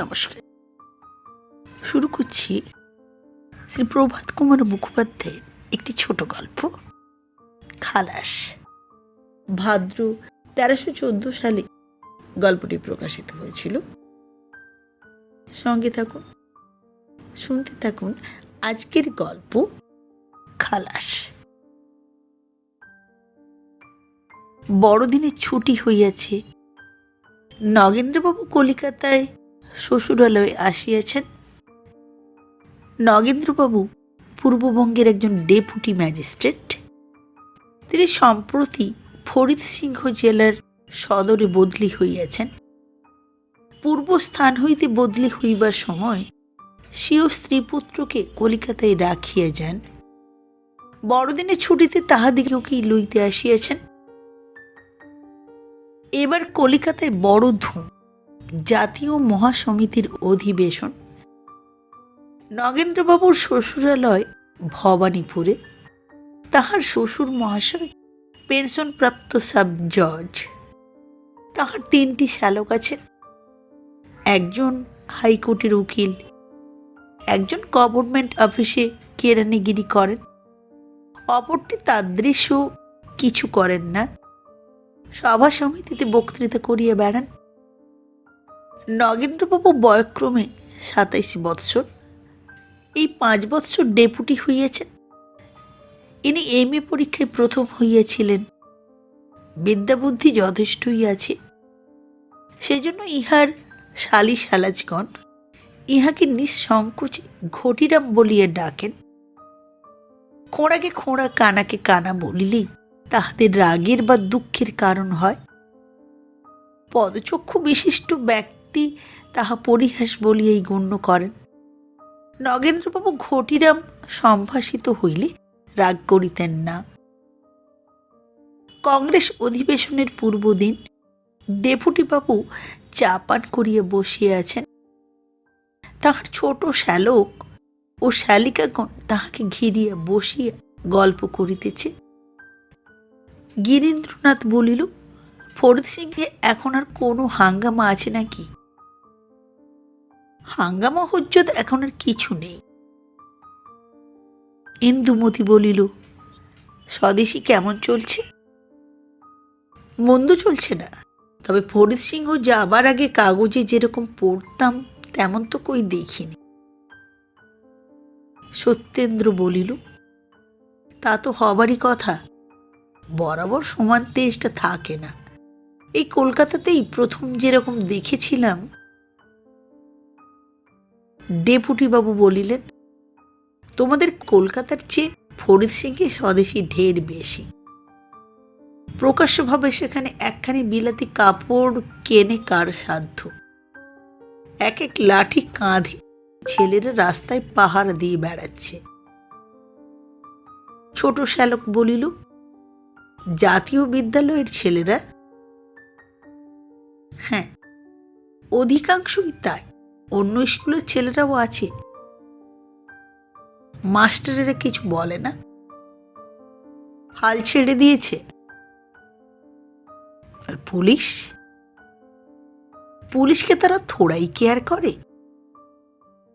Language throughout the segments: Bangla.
নমস্কার। শুরু করছি শ্রী প্রভাত কুমার মুখোপাধ্যায়ের একটি ছোট গল্প, খালাস। ভাদ্র 1314 সালে গল্পটি প্রকাশিত হয়েছিল। সঙ্গে থাকুন, শুনতে থাকুন আজকের গল্প, খালাস। বড়দিনের ছুটি হইয়াছে। নগেন্দ্রবাবু কলিকাতায় শ্বশুরালয়ে আসিয়াছেন। নগেন্দ্রবাবু পূর্ববঙ্গের একজন ডেপুটি ম্যাজিস্ট্রেট। তিনি সম্প্রতি ফরিদ সিংহ জেলার সদরে বদলি হইয়াছেন। পূর্ব স্থান হইতে বদলি হইবার সময় স্বীয় স্ত্রীপুত্রকে কলিকাতায় রাখিয়া যান। বড়দিনের ছুটিতে তাহাদিগকেই লইতে আসিয়াছেন। এবার কলিকাতায় বড় ধুম, জাতীয় মহাসমিতির অধিবেশন। নগেন্দ্রবাবুর শ্বশুরালয় ভবানীপুরে। তাহার শ্বশুর মহাশয় পেনশনপ্রাপ্ত সাব জজ। তাহার 3টি শ্যালক আছেন। একজন হাইকোর্টের উকিল, একজন গভর্নমেন্ট অফিসে কেরানিগিরি করেন, অপরটি তাদৃশ কিছু করেন না, সভা সমিতিতে বক্তৃতা করিয়া বেড়ান। নগেন্দ্রবাবু বয়ক্রমে 27 বৎসর। এই 5 বৎসর ডেপুটি হইয়াছেন। ইনি MA পরীক্ষায় প্রথম হইয়াছিলেন। বিদ্যাবুদ্ধি যথেষ্টই আছে। সেজন্য ইহার শালী শালাজগণ ইহাকে নিঃসংকোচে ঘটিরাম বলিয়া ডাকেন। খোঁড়াকে খোঁড়া, কানাকে কানা বলিলেই তাহাদের রাগের বা দুঃখের কারণ হয়। পদচক্ষু বিশিষ্ট ব্যক্তি তাহা পরিহাস বলিয়াই গণ্য করেন। নগেন্দ্রবাবু ঘটিরাম সম্ভাষিত হইলে রাগ করিতেন না। কংগ্রেস অধিবেশনের পূর্বদিন ডেপুটিবাবু চা পান করিয়া বসিয়া আছেন। তাহার ছোট শ্যালক ও শ্যালিকাগণ তাহাকে ঘিরিয়া বসিয়া গল্প করিতেছে। গিরীন্দ্রনাথ বলিল, ফরিদ সিংহে এখন আর কোনো হাঙ্গামা আছে নাকি? হাঙ্গামা হুজ্জত এখন আর কিছু নেই। ইন্দুমতি বলিল, স্বদেশী কেমন চলছে? মন্দ চলছে না, তবে ফরিদ সিংহ যাবার আগে কাগজে যেরকম পড়তাম তেমন তো কই দেখিনি। সত্যেন্দ্র বলিল, তা তো হবারই কথা। বরাবর সমান তেজটা থাকে না। এই কলকাতাতেই প্রথম যেরকম দেখেছিলাম। ডেপুটি বাবু বলিলেন, তোমাদের কলকাতার চেয়ে ফরিদ সিংহে স্বদেশী ঢের বেশি। প্রকাশ্যভাবে সেখানে একখানি বিলাতি কাপড় কেনে কার সাধ্য? এক এক লাঠি কাঁধে ছেলেরা রাস্তায় পাহারা দিয়ে বেড়াচ্ছে। ছোট শ্যালক বলিল, জাতীয় বিদ্যালয়ের ছেলেরা? হ্যাঁ, অধিকাংশই তাই। অন্য স্কুলের ছেলেরাও আছে। মাস্টারেরা কিছু বলে না, হাল ছেড়ে দিয়েছে। আর পুলিশ? পুলিশকে তারা থোড়াই কেয়ার করে।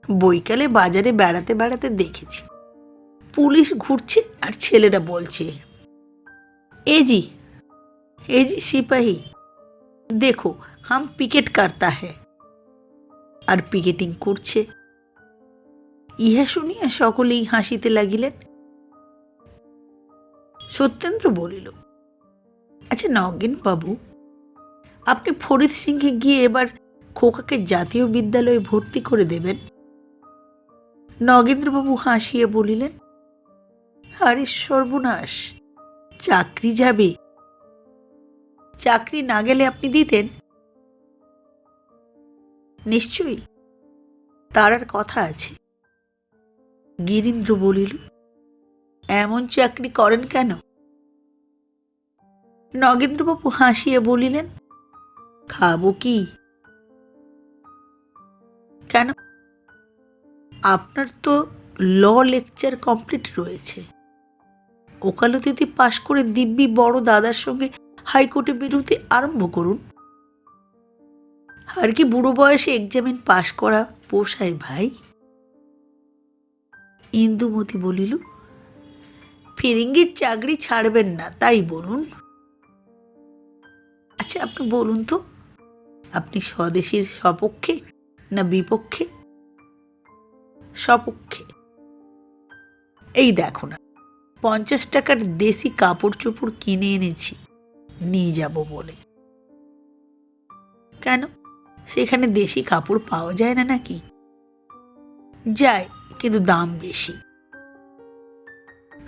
বৈকালে বাজারে বেড়াতে বেড়াতে দেখেছি, পুলিশ ঘুরছে আর ছেলেরা বলছে, এজি এজি সিপাহী, দেখো হাম পিকেট কাটতা হ্যায়। আর পিকেটিং করছে। ইহা শুনিয়া সকলেই হাসিতে লাগিলেন। সত্যেন্দ্র বলিল, আচ্ছা নগেন বাবু, আপনি ফরিদ সিংহে গিয়ে এবার খোকাকে জাতীয় বিদ্যালয়ে ভর্তি করে দেবেন? নগেন্দ্রবাবু হাসিয়া বলিলেন, আরে সর্বনাশ, চাকরি যাবে। চাকরি না গেলে আপনি দিতেন? নিশ্চয়ই, তার আর কথা আছে। গিরীন্দ্র বলিল, এমন চাকরি করেন কেন? নগেন্দ্রবাবু হাসিয়া বলিলেন, খাবো কি? কেন? আপনার তো ল লেকচার কমপ্লিট রয়েছে। ওকালতিতে পাশ করে দিব্যি বড় দাদার সঙ্গে হাইকোর্টে বেরোতে আরম্ভ করুন। আর কি বুড়ো বয়সে এক্সামিন পাশ করা পোষায় ভাই? ইন্দুমতি বলিল, ফিরিঙ্গির চাকরি ছাড়বেন না তাই বলুন। আচ্ছা আপনি বলুন তো, আপনি স্বদেশীর সপক্ষে না বিপক্ষে? সপক্ষে। এই দেখো না, 50 টাকার দেশি কাপড় চোপড় কিনে এনেছি নিয়ে যাব বলে। কেন, সেখানে দেশি কাপড় পাওয়া যায় না নাকি? যায়, কিন্তু দাম বেশি।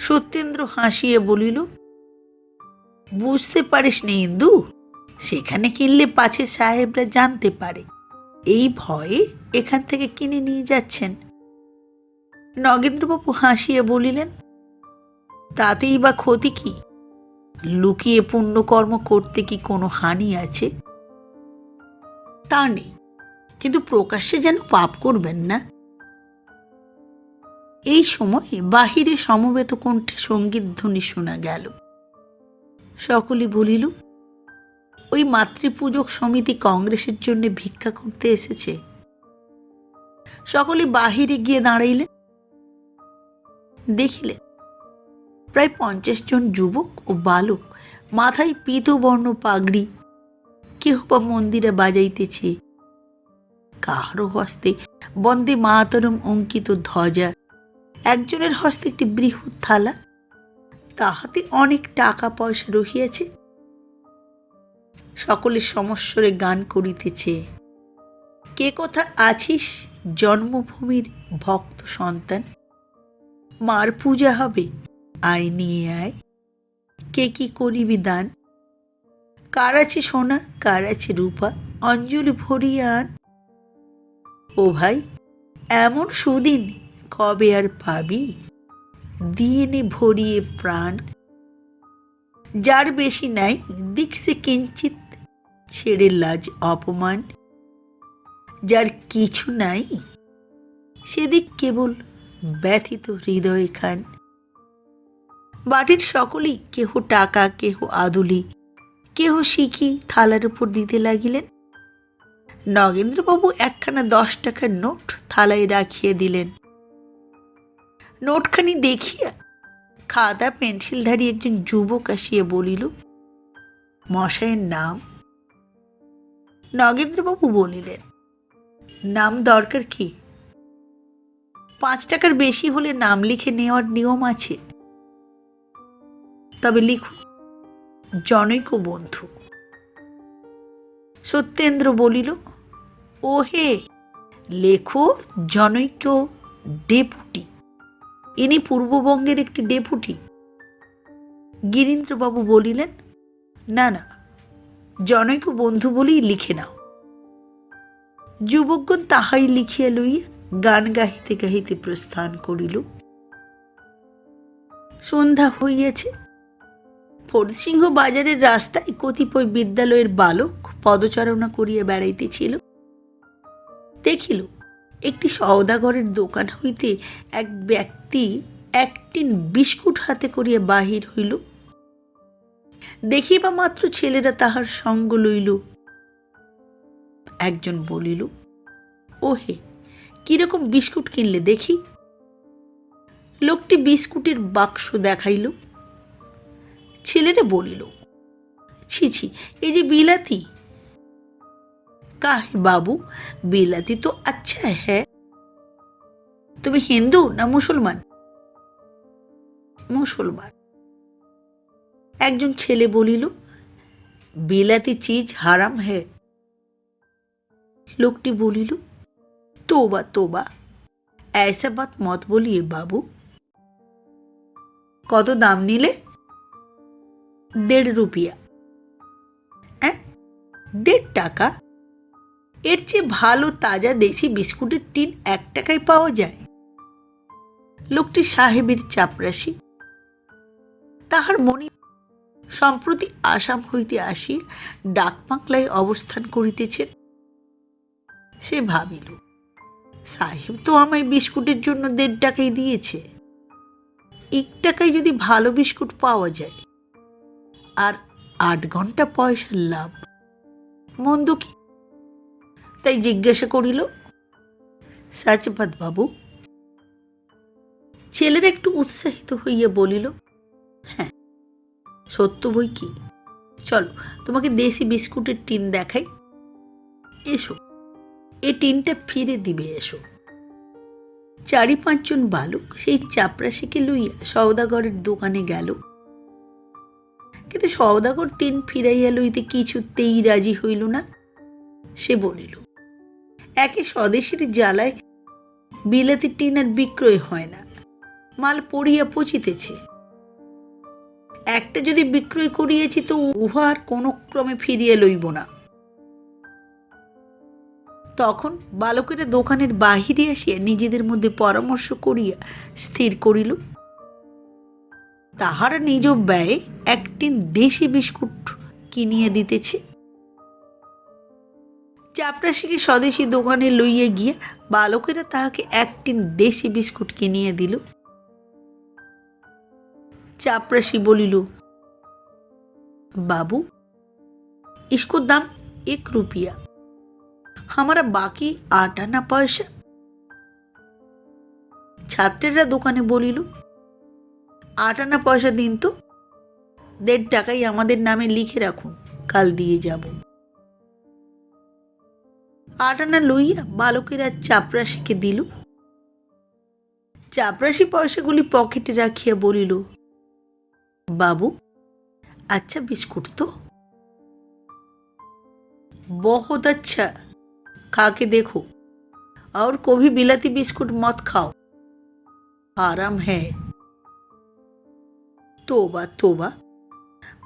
সত্যেন্দ্র হাসিয়ে বলিল, বুঝতে পারিস নি ইন্দু, সেখানে কিনলে পাছে সাহেবরা জানতে পারে, এই ভয়ে এখান থেকে কিনে নিয়ে যাচ্ছেন। নগেন্দ্রবাবু হাসিয়ে বলিলেন, তাতেই বা ক্ষতি কি? লুকিয়ে পুণ্যকর্ম করতে কি কোনো হানি আছে? তা নেই, কিন্তু প্রকাশ্যে যেন পাপ করবেন না। এই সময় বাহিরে সমবেত কণ্ঠে সঙ্গীত ধ্বনি শোনা গেল। সকলে বলিল, ওই মাতৃপূজক সমিতি কংগ্রেসের জন্য ভিক্ষা করতে এসেছে। সকলে বাহিরে গিয়ে দাঁড়াইলেন। দেখিলেন প্রায় 50 জন যুবক ও বালক মাথায় পীতবর্ণ পাগড়ি, কেহ বা মন্দিরে বাজাইতেছে, কাহারও হস্তে বন্দে মাতরম অঙ্কিত ধ্বজা, একজনের হস্তে একটি বৃহৎ থালা, তাহাতে অনেক টাকা পয়সা রহিয়াছে। সকলে সমস্বরে গান করিতেছে, কে কোথা আছিস জন্মভূমির ভক্ত সন্তান, মার পূজা হবে আয় নিয়ে আয়, কে কি করিবি দান, কার আছে সোনা কার আছে রূপা, অঞ্জলি ভরিয়া আন। ও ভাই, এমন সুদিন কবে আর পাবি, দিয়ে নে ভরিয়ে প্রাণ, যার বেশি নাই দিকছে কিঞ্চিত, ছেড়ে লাজ অপমান, যার কিছু নাই সেদিক কেবল ব্যথিত হৃদয় খান। বাড়ির সকলেই কেহ টাকা, কেহ আদুলি, কেহ শিখি থালার উপর দিতে লাগিলেন। নগেন্দ্রবাবু একখানা 10 টাকার নোট থালায় রাখিয়ে দিলেন। নোটখানি দেখিয়া খাতা পেন্সিলধারী একজন যুবক আসিয়া বলিল, মশাইয়ের নাম? নগেন্দ্রবাবু বলিলেন, নাম দরকার কি? 5 টাকার বেশি হলে নাম লিখে নেওয়ার নিয়ম আছে। তবে লিখুন, জনৈক বন্ধু। সত্যেন্দ্র বলিল, ও হে, লেখো জনৈক ডেপুটি, ইনি পূর্ববঙ্গের একটি ডেপুটি। গিরীন্দ্রবাবু বলিলেন, না না, জনৈক বন্ধু বলেই লিখে নাও। যুবকগণ তাহাই লিখিয়া লইয়া গান গাহিতে গাহিতে প্রস্থান করিল। সন্ধ্যা হইয়াছে। ফরিদসিংহ বাজারের রাস্তায় কতিপয় বিদ্যালয়ের বালক পদচারণা করিয়া বেড়াইতেছিল। দেখিল একটি সওদাগরের দোকান হইতে এক ব্যক্তি 1 টিন বিস্কুট হাতে করিয়া বাহির হইল। দেখিবা মাত্র ছেলেরা তাহার সঙ্গ লইল। একজন বলিল, ও হে, কিরকম বিস্কুট কিনলে দেখি। লোকটি বিস্কুটের বাক্স দেখাইল। ছেলেরা বলিল, ছি ছি, এই যে বিলাতি। কাহে বাবু, বিলাতি তো আচ্ছা হ্যাঁ। তুমি হিন্দু না মুসলমান? মুসলমান। একজন ছেলে বলিল, বিলাতি চিজ হারাম হ্যাঁ। লোকটি বলিল, তোবা তোবা, ऐसा बात मत बोलिए बाबू। কত দাম নিলে? 1.5 রুপিয়া। 1.5 টাকা? এর চেয়ে ভালো তাজা দেশি বিস্কুটের টিন 1 টাকায় পাওয়া যায়। লোকটি সাহেবের চাপরাশি। তাহার মনে সম্প্রতি আসাম হইতে আসিয়া ডাকবাংলায় অবস্থান করিতেছেন। সে ভাবিল, সাহেব তো আমায় বিস্কুটের জন্য 1.5 টাকাই দিয়েছে। 1 টাকায় যদি ভালো বিস্কুট পাওয়া যায় আর 8 ঘন্টা পয়সার লাভ, মন্দ কি? তাই জিজ্ঞাসা করিল, সচ বাত বাবু? ছেলেরা একটু উৎসাহিত হইয়া বলিল, হ্যাঁ সত্য বই কি, চলো তোমাকে দেশি বিস্কুটের টিন দেখাই, এসো এই টিনটা ফিরে দিবে, এসো। 4-5 জন বালক সেই চাপরাশিকে লইয়া সওদাগরের দোকানে গেল, কিন্তু সওদাগর টিন ফিরাইয়া লইতে কিছুতেই রাজি হইল না। সে বলিল, একে স্বদেশীর জ্বালায় বিলাতি টিন আর বিক্রয় হয় না, মাল পড়িয়া পচিতেছে, একটা যদি বিক্রয় করিয়াছি তো উহার কোন ক্রমে ফিরিয়া লইব না। তখন বালকেরা দোকানের বাহিরে আসিয়া নিজেদের মধ্যে পরামর্শ করিয়া স্থির করিল, তাহারা নিজ ব্যয়ে 1 টিন দেশি বিস্কুট কিনিয়া দিতেছে। চাপরাশিকে স্বদেশী দোকানে লইয়া গিয়া বালকেরা তাহাকে 1 টিন দেশি বিস্কুট কিনিয়া দিল। চাপরাশি বলিল, बाबू इसको दाम 1 रुपया, हमारा बाकी 8 आना पैसा। ছাত্রেরা দোকানে বলিল, 8 আনা পয়সা দিন তো, 1.5 টাকাই আমাদের নামে লিখে রাখুন, কাল দিয়ে যাব। 8 আনা লইয়া বালকেরা চাপরাশিকে দিল। চাপরাশি পয়সাগুলি পকেটে রাখিয়া বলিল, बाबू अच्छा बिस्कुट तो बहुत अच्छा, खा के देखो, और कभी बिलाती बिस्कुट मत खाओ, आराम है। तोबा तोबा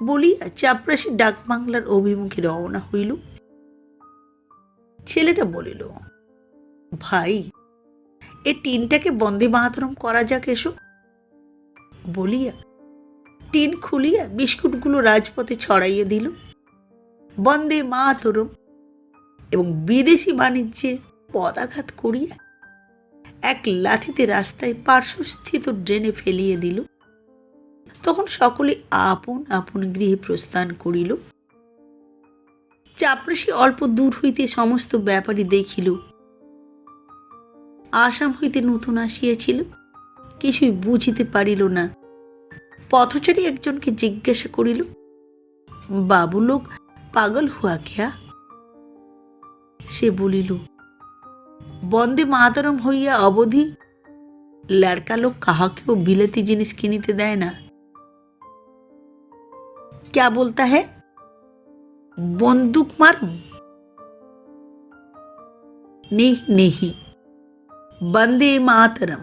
বলিয়া চাপরাশি ডাক বাংলার অভিমুখে রওনা হইল। ছেলেটা বলিল, ভাই এ টিনটাকে বন্দে মাতরম করা যাক, এসো। বলিয়া টিন খুলিয়া বিস্কুটগুলো রাজপথে ছড়াইয়া দিল। বন্দে মাতরম এবং বিদেশি বাণিজ্যে পদাঘাত করিয়া এক লাথিতে রাস্তায় পার্শ্বস্থিত ড্রেনে ফেলিয়ে দিল। তখন সকলে আপন আপন গৃহে প্রস্থান করিল। চাপরাশি অল্প দূর হইতে সমস্ত ব্যাপারই দেখিল। আসাম হইতে নতুন আসিয়াছিল, কিছুই বুঝিতে পারিল না। পথচারী একজনকে জিজ্ঞাসা করিল, বাবু লোক পাগল হুয়া ক্যা? সে বলিল, বন্দে মাতরম হইয়া অবধি লড়কা লোক কাহাকেও বিলাতি জিনিস কিনিতে দেয় না। क्या बोलता है, बंदूक मारूं? नहीं नहीं, बंदे मातरम।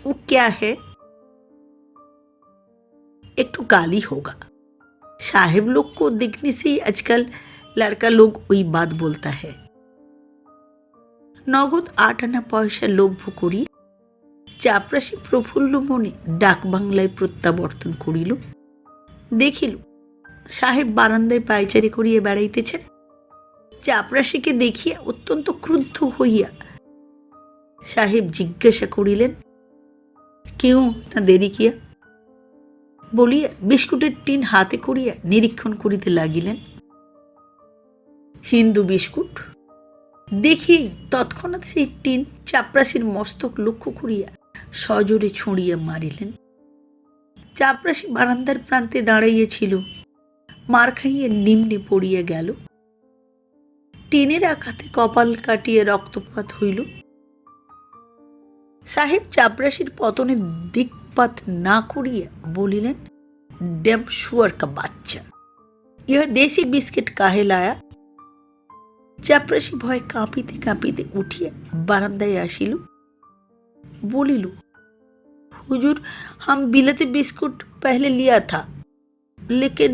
वो क्या है? एक तो गाली होगा, साहेब लोग को देखने से ही आजकल लड़का लोग वही बात बोलता है। नगद 8 आना पयसा लोभ करिया চাপরাশি প্রফুল্ল মনে ডাক বাংলায় প্রত্যাবর্তন করিল। দেখিল সাহেব বারান্দায় পায়চারি করিয়া বেড়াইতেছেন। চাপরাশিকে দেখিয়া অত্যন্ত ক্রুদ্ধ হইয়া সাহেব জিজ্ঞাসা করিলেন, কেউ না দেরি কিয়া? বলিয়া বিস্কুটের টিন হাতে করিয়া নিরীক্ষণ করিতে লাগিলেন। হিন্দু বিস্কুট দেখি তৎক্ষণাৎ সেই টিন চাপরাশির মস্তক লক্ষ্য করিয়া সজোরে ছুঁড়িয়া মারিলেন। চাপরাশি বারান্দার প্রান্তে দাঁড়াইয়াছিল, মার খাইয়া নিম্নে পড়িয়া গেল। টিনের আঘাতে কপাল কাটিয়া রক্তপাত হইল। সাহেব চাপরাশির পতনের দিকপাত না করিয়া বলিলেন, ড্যাম শুয়ার কা বাচ্চা, ইহ দেশি বিস্কিট কাহে লায়া? চাপরাশি ভয় কাঁপিতে কাঁপিতে উঠিয়া বারান্দায় আসিল। बोलिल, हुजूर हम बिलाती बिस्कुट पहले लिया था, लेकिन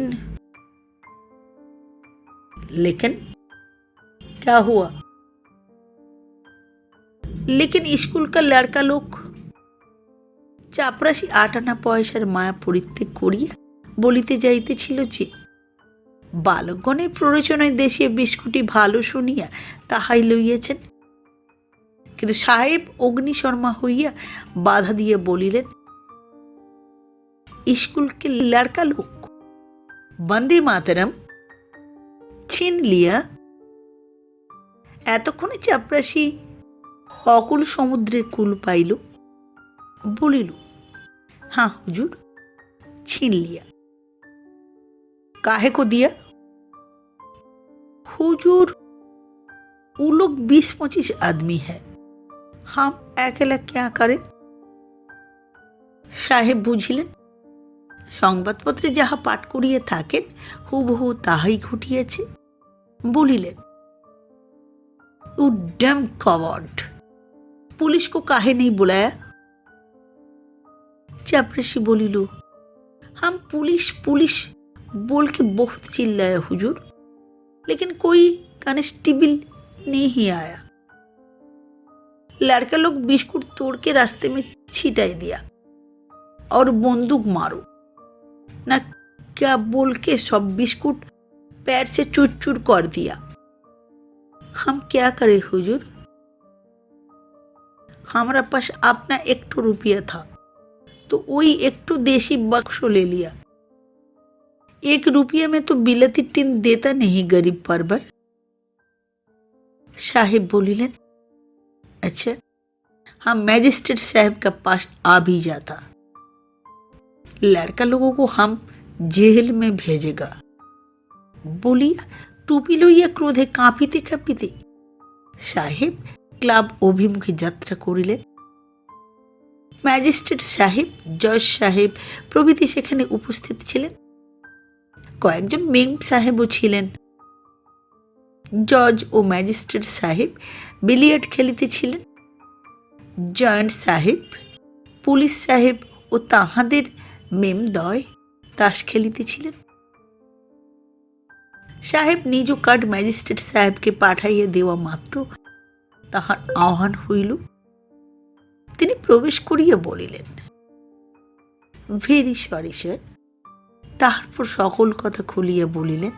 लेकिन क्या हुआ? लेकिन स्कूल का लड़का लोग। চাপরাশি 8 আনা পয়সার মায়া পরিত্যাগ করিয়া বলিতে যাইতেছিল যে বালকগণের প্ররোচনায় দেশীয় বিস্কুটি ভালো শুনিয়া তাহাই লইয়াছেন। কিন্তু সাহেব অগ্নিশর্মা হইয়া বাধা দিয়ে বলিলেন, स्कूल के लड़का लोग वंदे मातरम छीन लिया এতক্ষণে চাপরাশি অকুল সমুদ্রের কুল পাইল। বলিল, हाँ हुजूर, छीन लिया। काहे को दिया? हुजूर, वो लोग 20-25 आदमी है, हम अकेला क्या करे? সাহেব বুঝিলেন সংবাদপত্রে যাহা পাঠ করিয়া থাকেন হুবহু তাহাই ঘটিয়াছে। বলিলেন, उ डैम कवर्ड, पुलिस को काहे नहीं बुलाया? चापरासी बोलिल, हम पुलिस पुलिस बोल के बहुत चिल्लाया हुजूर, लेकिन कोई कांस्टेबल नहीं आया। लड़का लोग बिस्कुट तोड़ के रास्ते में छिटाई दिया और बंदूक मारो ना क्या बोल के सब बिस्कुट पैर से चूर चूर कर दिया। हम क्या करें हुजूर? हमारा पास अपना 1 रुपया था, तो वही 1 देसी बक्स ले लिया। 1 रुपया में तो बिलती टीन देता नहीं गरीब परवर। साहेब बोलिलेन, अच्छा, हम मैजिस्ट्रेट साहब का पास आ भी जाता, लड़का लोगों को हम जेल में भेजेगा। बोलिया टूपी लइया क्रोधे काঁপিতে কাঁপিতে সাহেব ক্লাব অভিমুখে যাত্রা করিলেন। ম্যাজিস্ট্রেট সাহেব, জজ সাহেব প্রভৃতি সেখানে উপস্থিত ছিলেন। কয়েকজন মেম সাহেবও ছিলেন। জজ ও ম্যাজিস্ট্রেট সাহেব বিলিয়ার্ড খেলিতেছিলেন। জয়েন্ট সাহেব, পুলিশ সাহেব ও তাহাদের মেমদ্বয় তাস খেলিতেছিলেন। সাহেব নিজ কার্ড ম্যাজিস্ট্রেট সাহেবকে পাঠাইয়া দেওয়া মাত্র তাহার আহ্বান হইল। তিনি প্রবেশ করিয়া বলিলেন, ভেরি সরি স্যার। তাহার পর সকল কথা খুলিয়া বলিলেন।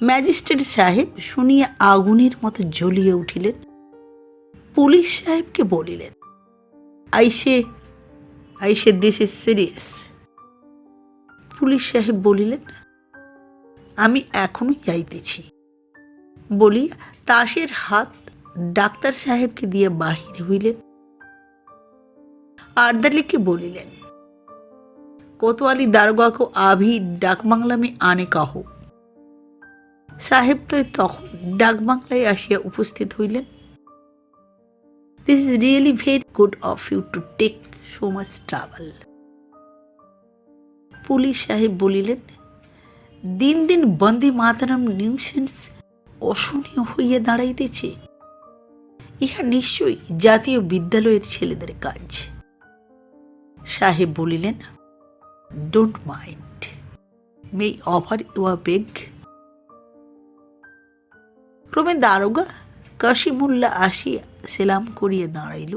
ম্যাজিস্ট্রেট সাহেব শুনিয়া আগুনের মতো জ্বলিয়া উঠিলেন। পুলিশ সাহেবকে বলিলেন, আইসে দিস ইজ সিরিয়াস। পুলিশ সাহেব বলিলেন, আমি এখনো যাইতেছি। বলিয়া তাসের হাত ডাক্তার সাহেবকে দিয়ে বাহির হইলেন। आर्दली बोलिलेन, कोतवाली दारोगा को अभी डाक बांगला में आने का हो। साहेब तो तखन डाक बांगलाय आसिया उपस्थित हইলেন। This is really very good of you to take so much trouble. Police साहेब बोलिलेन, दिन दिन बंदे मातरम নিউসেন্স অসহনীয় হইয়া দাঁড়াইতেছে। ইহা নিশ্চয়ই জাতীয় বিদ্যালয়ের ছেলেদের কাজ। সাহেব বলিলেন, don't mind, may offer you a peg. ক্রমে দারোগা কাশিমুল্লাহ আসিয়া সেলাম করিয়া দাঁড়াইল।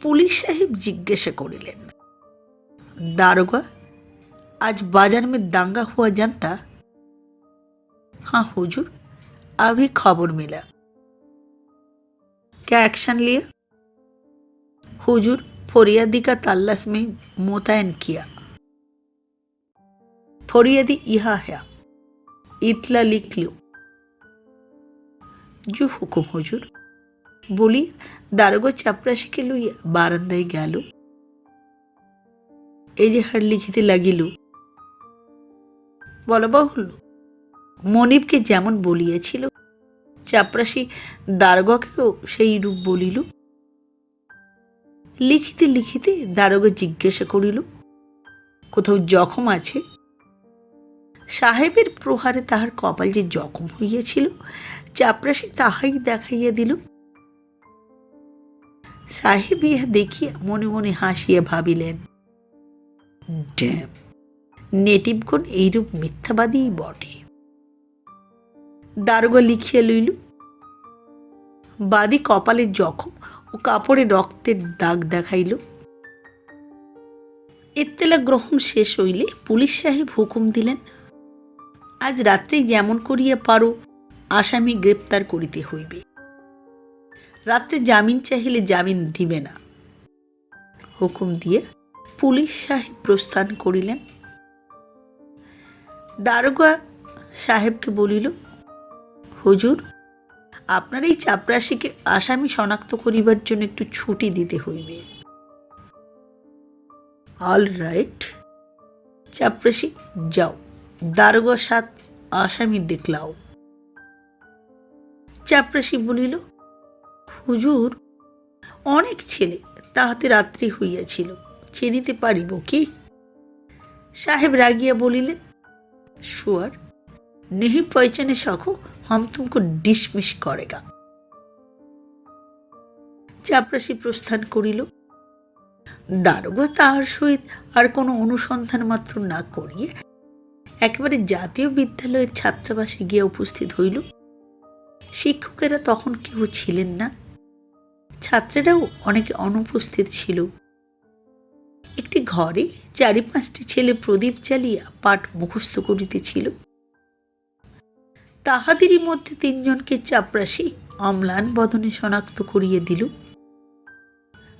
পুলিশ সাহেব জিজ্ঞাসা করিলেন, दारोगा, आज बाजार में दंगा हुआ जानता? हाँ हुजूर, अभी खबर मिला। क्या एक्शन लिया? हुजूर, फरियादी का तलाश में मुतयन किया। फरियादी यहाँ है, इतला लिख लो। जो हुकुम हुजूर। बोली दारोगा चापराशी के लइया बारान्दाय गेल। एजेहार लिखिते लागिल। बला बाहुल्य मनिबके जेमन बलियाछिल चापराशी दारोगाकेও সেই রূপ বলিল। লিখিতে লিখিতে দারোগা জিজ্ঞাসা করিল, কোথাও জখম আছে? সাহেবের প্রহারে তাহার কপাল যে জখম হইয়াছিল চাপরাশি তাহাই দেখাইয়া দিল। সাহেব ইহা দেখিয়া মনে মনে হাসিয়া ভাবিলেন, ড্যাম, নেটিভগণ এইরূপ মিথ্যাবাদী বটে। দারোগা লিখিয়া লইল। বাদী কপালের জখম ও কাপড়ে রক্তের দাগ দেখাইল। ইত্তেলা গ্রহণ শেষ হইলে পুলিশ সাহেব হুকুম দিলেন, আজ রাত্রে যেমন করিয়া পারো আসামি গ্রেপ্তার করিতে হইবে। রাত্রে জামিন চাহিলে জামিন দিবে না। হুকুম দিয়ে পুলিশ সাহেব প্রস্থান করিলেন। দারোগা সাহেবকে বলিল, হুজুর, আপনার এই চাপরাশিকে আসামি শনাক্ত করিবার জন্য একটু ছুটি দিতে হইবে। অল রাইট, চাপরাশি যাও, দারোগা 7 আসামি দেখলাও। চাপরাশি বলিল, হুজুর, অনেক ছেলে, তাহাতে রাত্রি হইয়াছিল, চিনিতে পারিব কি? সাহেব রাগিয়া বলিলেন, শুয়ার, নেহি পয়চানে সকো, হাম তুমকো ডিসমিস করেগা। চাপরাশি প্রস্থান করিল। দারোগা তাহার সহিত আর কোনো অনুসন্ধান মাত্র না করিয়ে একেবারে জাতীয় বিদ্যালয়ের ছাত্রাবাসে গিয়া উপস্থিত হইল। শিক্ষকেরা তখন কেউ ছিলেন না, ছাত্রেরাও অনেকে অনুপস্থিত ছিল। একটি ঘরে 4-5টি ছেলে প্রদীপ জ্বালিয়া পাঠ মুখস্থ করিতেছিল। তাহাদেরই মধ্যে 3 জনকে চাপরাশি অম্লান বদনে শনাক্ত করিয়া দিল।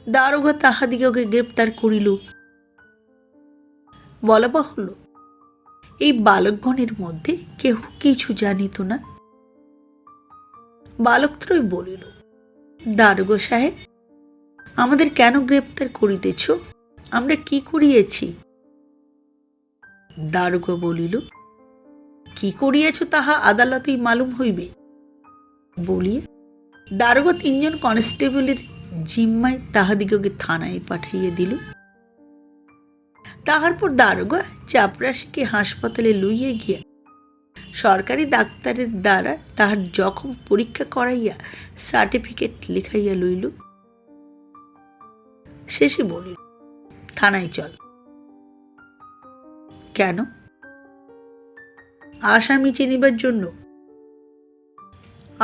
দারোগা তাহাদিগকে গ্রেপ্তার করিল। বলা বাহুল্য, এই বালকগণের মধ্যে কেহ কিছু জানিত না। বালকত্রয় বলিল, দারোগা সাহেব, আমাদের কেন গ্রেপ্তার করিতেছ? আমরা কি করিয়েছি? দারোগা বলিল, কি করিয়াছ তাহা আদালতেই মালুম হইবে। বলিয়া দারোগা 3 জন কনস্টেবলের জিম্মায় তাহাদিগকে থানায় পাঠাইয়া দিল। তাহার পর দারোগা চাপরাশিকে হাসপাতালে লইয়া গিয়া সরকারি ডাক্তারের দ্বারা তাহার জখম পরীক্ষা করাইয়া সার্টিফিকেট লিখাইয়া লইল। শেষে বলিল, থানায় চল। কেন? আসামি চিনিবার জন্য।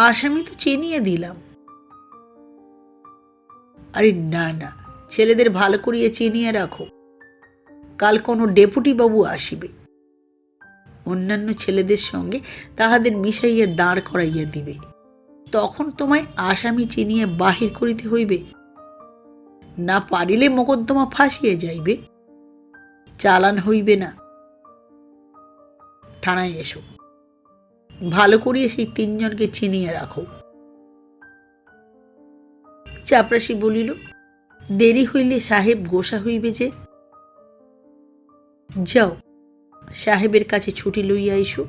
আসামি তো চিনিয়ে দিলাম। আরে না না, ছেলেদের ভালো করিয়া চিনিয়ে রাখো, কাল কোনো ডেপুটি বাবু আসিবে, অন্যান্য ছেলেদের সঙ্গে তাহাদের মিশাইয়া দাঁড় করাইয়া দিবে, তখন তোমায় আসামি চিনিয়ে বাহির করিতে হইবে। না পারিলে মোকদ্দমা ফাঁসিয়ে যাইবে, চালান হইবে না। থানায় এসো, ভালো করিয়া সেই 3 জনকে চিনিয়ে রাখো। চাপরাশি বলিল, দেরি হইলে সাহেব গোসা হইবে যে। যাও, সাহেবের কাছে ছুটি লইয়া এসো।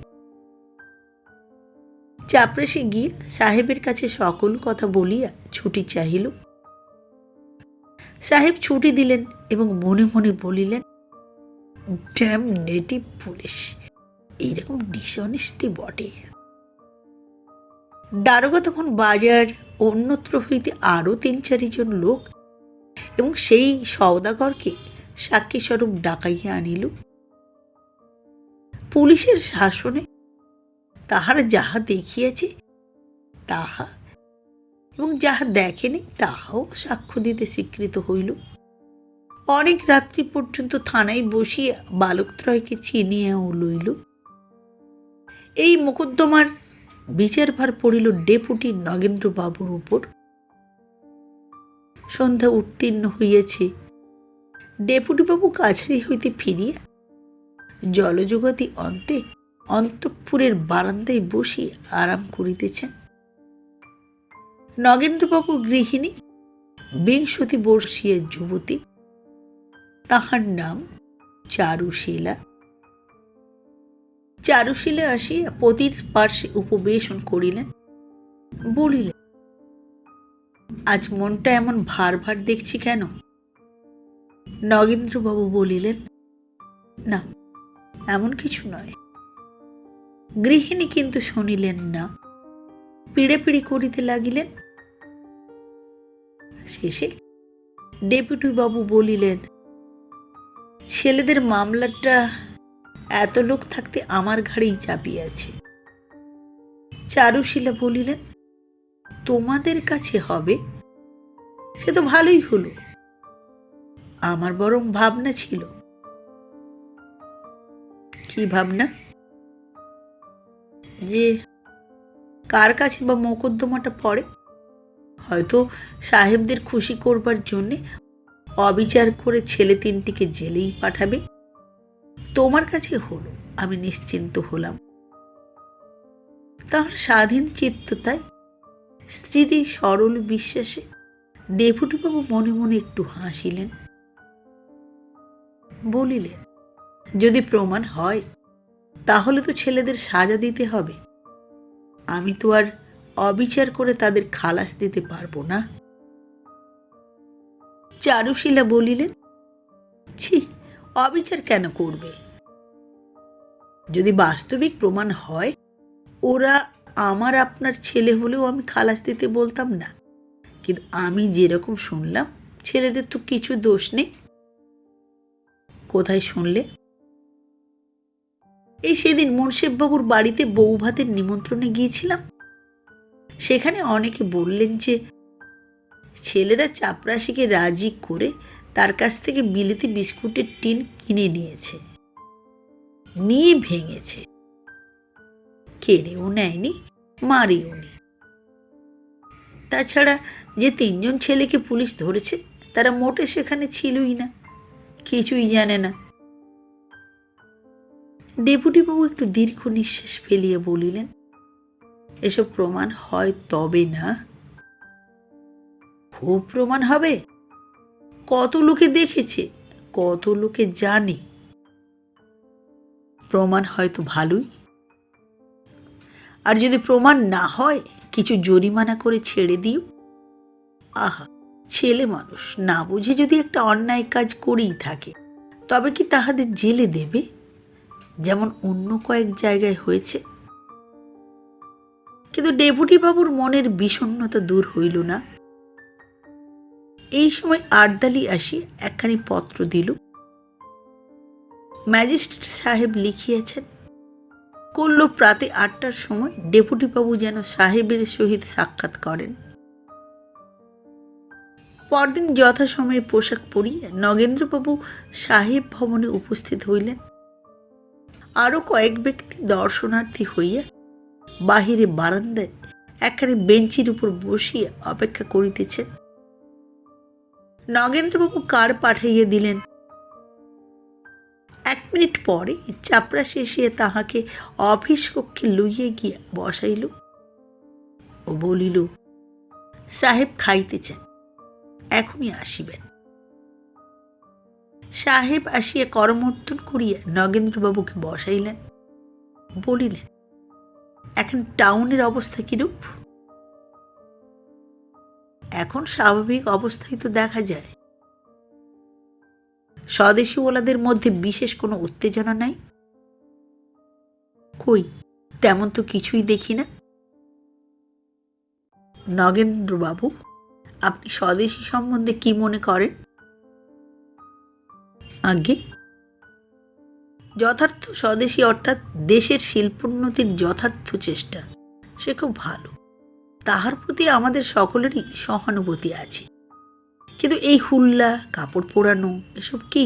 চাপরাশি গিয়ে সাহেবের কাছে সকল কথা বলিয়া ছুটি চাহিল। সাহেব ছুটি দিলেন এবং মনে মনে বলিলেন, ড্যাম নেটিভ পুলিশ, এইরকম ডিসঅনেস্টি বটে। দারোগা তখন বাজার অন্যত্র হইতে আরো 3-4 জন লোক এবং সেই সওদাগরকে সাক্ষী স্বরূপ ডাকাইয়া আনিল। পুলিশের শাসনে তাহারা যাহা দেখিয়াছে তাহা এবং যাহা দেখেনি তাহাও সাক্ষ্য দিতে স্বীকৃত হইল। অনেক রাত্রি পর্যন্ত থানায় বসিয়া বালকত্রয়কে চিনিয়াও লইল। এই মোকদ্দমার বিচারভার পড়িল ডেপুটি নগেন্দ্র বাবুর উপর। সন্ধ্যা উত্তীর্ণ হইয়াছে। ডেপুটি বাবু কাছারি হইতে ফিরিয়া জলযোগাতি অন্তে অন্তঃপুরের বারান্দায় বসিয়া আরাম করিতেছেন। নগেন্দ্রবাবুর গৃহিণী 20 বর্ষীয় যুবতী, তাহার নাম চারুশীলা। চারুশীলা আসিয়া পতির পার্শ্বে উপবেশন করিলেন। বলিলেন, আজ মনটা এমন ভার ভার দেখছি কেন? নগেন্দ্রবাবু বলিলেন, না, এমন কিছু নয়। গৃহিণী কিন্তু শুনিলেন না, পিড়াপিড়ি করিতে লাগিলেন। শেষে ডেপুটি বাবু বলিলেন, ছেলেদের মামলাটা এত লোক থাকতে আমার ঘাড়েই চাপিয়াছে। চারুশীলা বলিলেন, তোমাদের কাছে হবে সে তো ভালোই হলো, আমার বরং ভাবনা ছিল। কি ভাবনা? যে কার কাছে বা মোকদ্দমাটা পড়ে, হয়তো সাহেবদের খুশি করবার জন্যে অবিচার করে ছেলে 3টিকে জেলেই পাঠাবে। তোমার কাছে হলো, আমি নিশ্চিন্ত হলাম। তাহার স্বাধীন চিত্ততায়, স্ত্রীর এই সরল বিশ্বাসে ডেপুটিবাবু মনে মনে একটু হাসিলেন। বলিলেন, যদি প্রমাণ হয় তাহলে তো ছেলেদের সাজা দিতে হবে। আমি তো আর অবিচার করে তাদের খালাস দিতে পারবো না। চারুশীলা বলিলেন, ছি, অবিচার কেন করবে? যদি বাস্তবিক প্রমাণ হয় ওরা আমার আপনার ছেলে হলেও আমি খালাস দিতে বলতাম না। কিন্তু আমি যেরকম শুনলাম, ছেলেদের তো কিছু দোষ নেই। কোথায় শুনলে? এই সেদিন মুন্সিফবাবুর বাড়িতে বউ ভাতের নিমন্ত্রণে গিয়েছিলাম। সেখানে অনেকে বললেন যে ছেলেরা চাপরাশিকে রাজি করে তার কাছ থেকে বিলেতি বিস্কুটের টিন কিনে নিয়েছে, নিয়ে ভেঙেছে। কেড়েও নেয়নি, মারিও নি। তাছাড়া যে 3 জন ছেলেকে পুলিশ ধরেছে তারা মোটে সেখানে ছিলই না, কিছুই জানে না। ডেপুটিবাবু একটু দীর্ঘ নিঃশ্বাস ফেলিয়ে বলিলেন, এসব প্রমাণ হয় তবে না? খুব প্রমাণ হবে। কত লোকে দেখেছে, কত লোকে জানে। প্রমাণ হয়তো ভালোই। আর যদি প্রমাণ না হয়, কিছু জরিমানা করে ছেড়ে দিও। আহা, ছেলে মানুষ না বুঝে যদি একটা অন্যায় কাজ করেই থাকে, তবে কি তাহাদের জেলে দেবে, যেমন অন্য কয়েক জায়গায় হয়েছে? কিন্তু ডেপুটিবাবুর মনের বিষণ্ণতা দূর হইল না। এই সময় আর্দালি আসি একখানি পত্র দিল। ম্যাজিস্ট্রেট সাহেব লিখিয়াছেন, করল প্রাতে 8টার সময় ডেপুটিবাবু যেন সাহেবের সহিত সাক্ষাৎ করেন। পরদিন যথাসময়ে পোশাক পরিয়া নগেন্দ্রবাবু সাহেব ভবনে উপস্থিত হইলেন। আরো কয়েক ব্যক্তি দর্শনার্থী হইয়া বাহিরে বারান্দায় একখানি বেঞ্চির উপর বসিয়া অপেক্ষা করিতেছেন। নগেন্দ্রবাবু কার পাঠাইয়া দিলেন। 1 মিনিট পরে চাপরাশি এসিয়া তাহাকে অফিস কক্ষে লইয়া গিয়া বসাইল ও বলিল, সাহেব খাইতেছেন, এখনই আসিবেন। সাহেব আসিয়া করমর্দন করিয়া নগেন্দ্রবাবুকে বসাইলেন। বলিলেন, এখন টাউনের অবস্থা কিরূপ? এখন স্বাভাবিক অবস্থায় তো দেখা যায়। স্বদেশীওয়ালাদের মধ্যে বিশেষ কোনো উত্তেজনা নাই। কই, তেমন তো কিছুই দেখি না। নগেন্দ্রবাবু, আপনি স্বদেশী সম্বন্ধে কি মনে করেন? আগে যথার্থ স্বদেশী অর্থাৎ দেশের শিল্পোন্নতির যথার্থ চেষ্টা, সে খুব ভালো। তাহার প্রতি আমাদের সকলেরই সহানুভূতি আছে। কিন্তু এই হুল্লা, কাপড় পোড়ানো, এসব কি?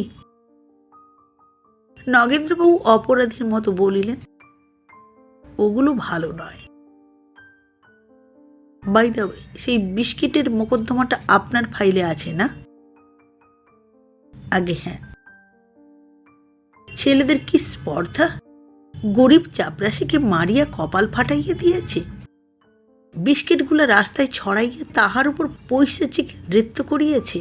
নগেন্দ্রবাবু অপরাধীর মতো বলিলেন, ওগুলো ভালো নয়। বাই দ্য ওয়ে, সেই বিস্কিটের মোকদ্দমাটা আপনার ফাইলে আছে না? আগে হ্যাঁ। ছেলেদের কি স্পর্ধা! গরিব চাপরাশিকে মারিয়া কপাল ফাটাইয়া দিয়েছে। বিস্কিটগুলো রাস্তায় ছড়াইয়া তাহার উপর পৈশাচিক নৃত্য করিয়েছে।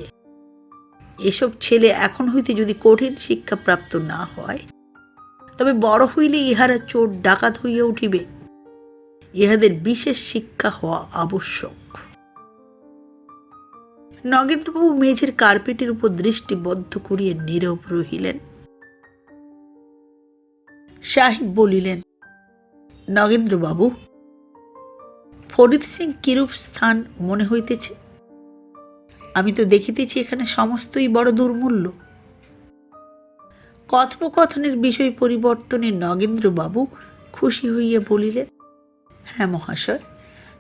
এসব ছেলে এখন হইতে যদি কঠিন শিক্ষাপ্রাপ্ত না হয়, তবে বড় হইলে ইহারা চোর ডাকাত হইয়া উঠিবে। ইহাদের বিশেষ শিক্ষা হওয়া আবশ্যক। নগেন্দ্রবাবু মেঝের কার্পেটের উপর দৃষ্টিবদ্ধ করিয়া নীরব রহিলেন। সাহেব বলিলেন, নগেন্দ্রবাবু, ফরিদ সিং কিরূপ স্থান মনে হইতেছে? আমি তো দেখিতেছি এখানে সমস্তই বড় দুর্মূল্য। কথোপকথনের বিষয় পরিবর্তনে নগেন্দ্রবাবু খুশি হইয়া বলিলেন, হ্যাঁ মহাশয়,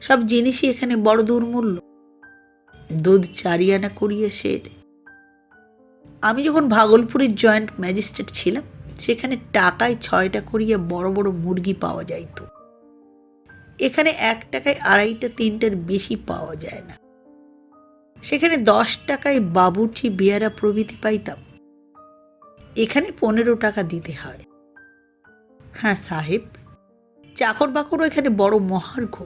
সব জিনিসই এখানে বড় দুর্মূল্য। দুধ 4 আনা করিয়া সের। আমি যখন ভাগলপুরের জয়েন্ট ম্যাজিস্ট্রেট ছিলাম, সেখানে টাকায় 6টা করিয়া বড় বড় মুরগি পাওয়া যাইত। এখানে 1 টাকায় 2.5টা 3টার বেশি পাওয়া যায় না। সেখানে 10 টাকায় বাবুর্চি, বেয়ারা প্রভৃতি পাইতাম। এখানে 15 টাকা দিতে হয়। হ্যাঁ সাহেব, চাকর বাকরও এখানে বড় মহার্ঘ।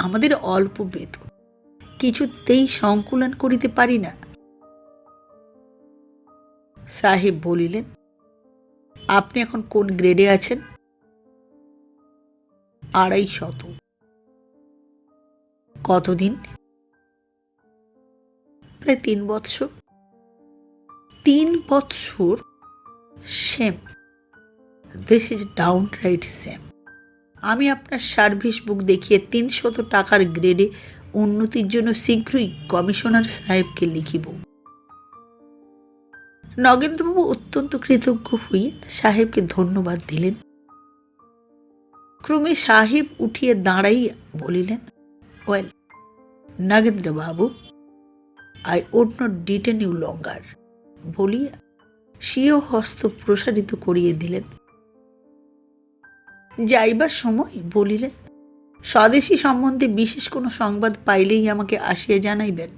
আমাদের অল্প বেতন, কিছুতেই সংকুলন করিতে পারি না। সাহেব বলিলেন, আপনি এখন কোন গ্রেডে আছেন? 250। কতদিন? প্রায় 3 বৎসর। 3 বৎসর? Shame, this is downright shame. আমি আপনার সার্ভিস বুক দেখিয়ে 300 টাকার গ্রেডে উন্নতির জন্য শীঘ্রই কমিশনার সাহেবকে লিখিব। নগেন্দ্রবাবু অত্যন্ত কৃতজ্ঞ হয়ে সাহেবকে ধন্যবাদ দিলেন। ক্রমে সাহেব উঠিয়া দাঁড়াইয়া বলিলেন, ওয়েল নগেন্দ্রবাবু, I would not detain you longer, বলিয়া স্বীয় হস্ত প্রসারিত করিয়ে দিলেন। যাইবার সময় বলিলেন, স্বদেশী সম্বন্ধে বিশেষ কোনো সংবাদ পাইলেই আমাকে আসিয়া জানাইবেন।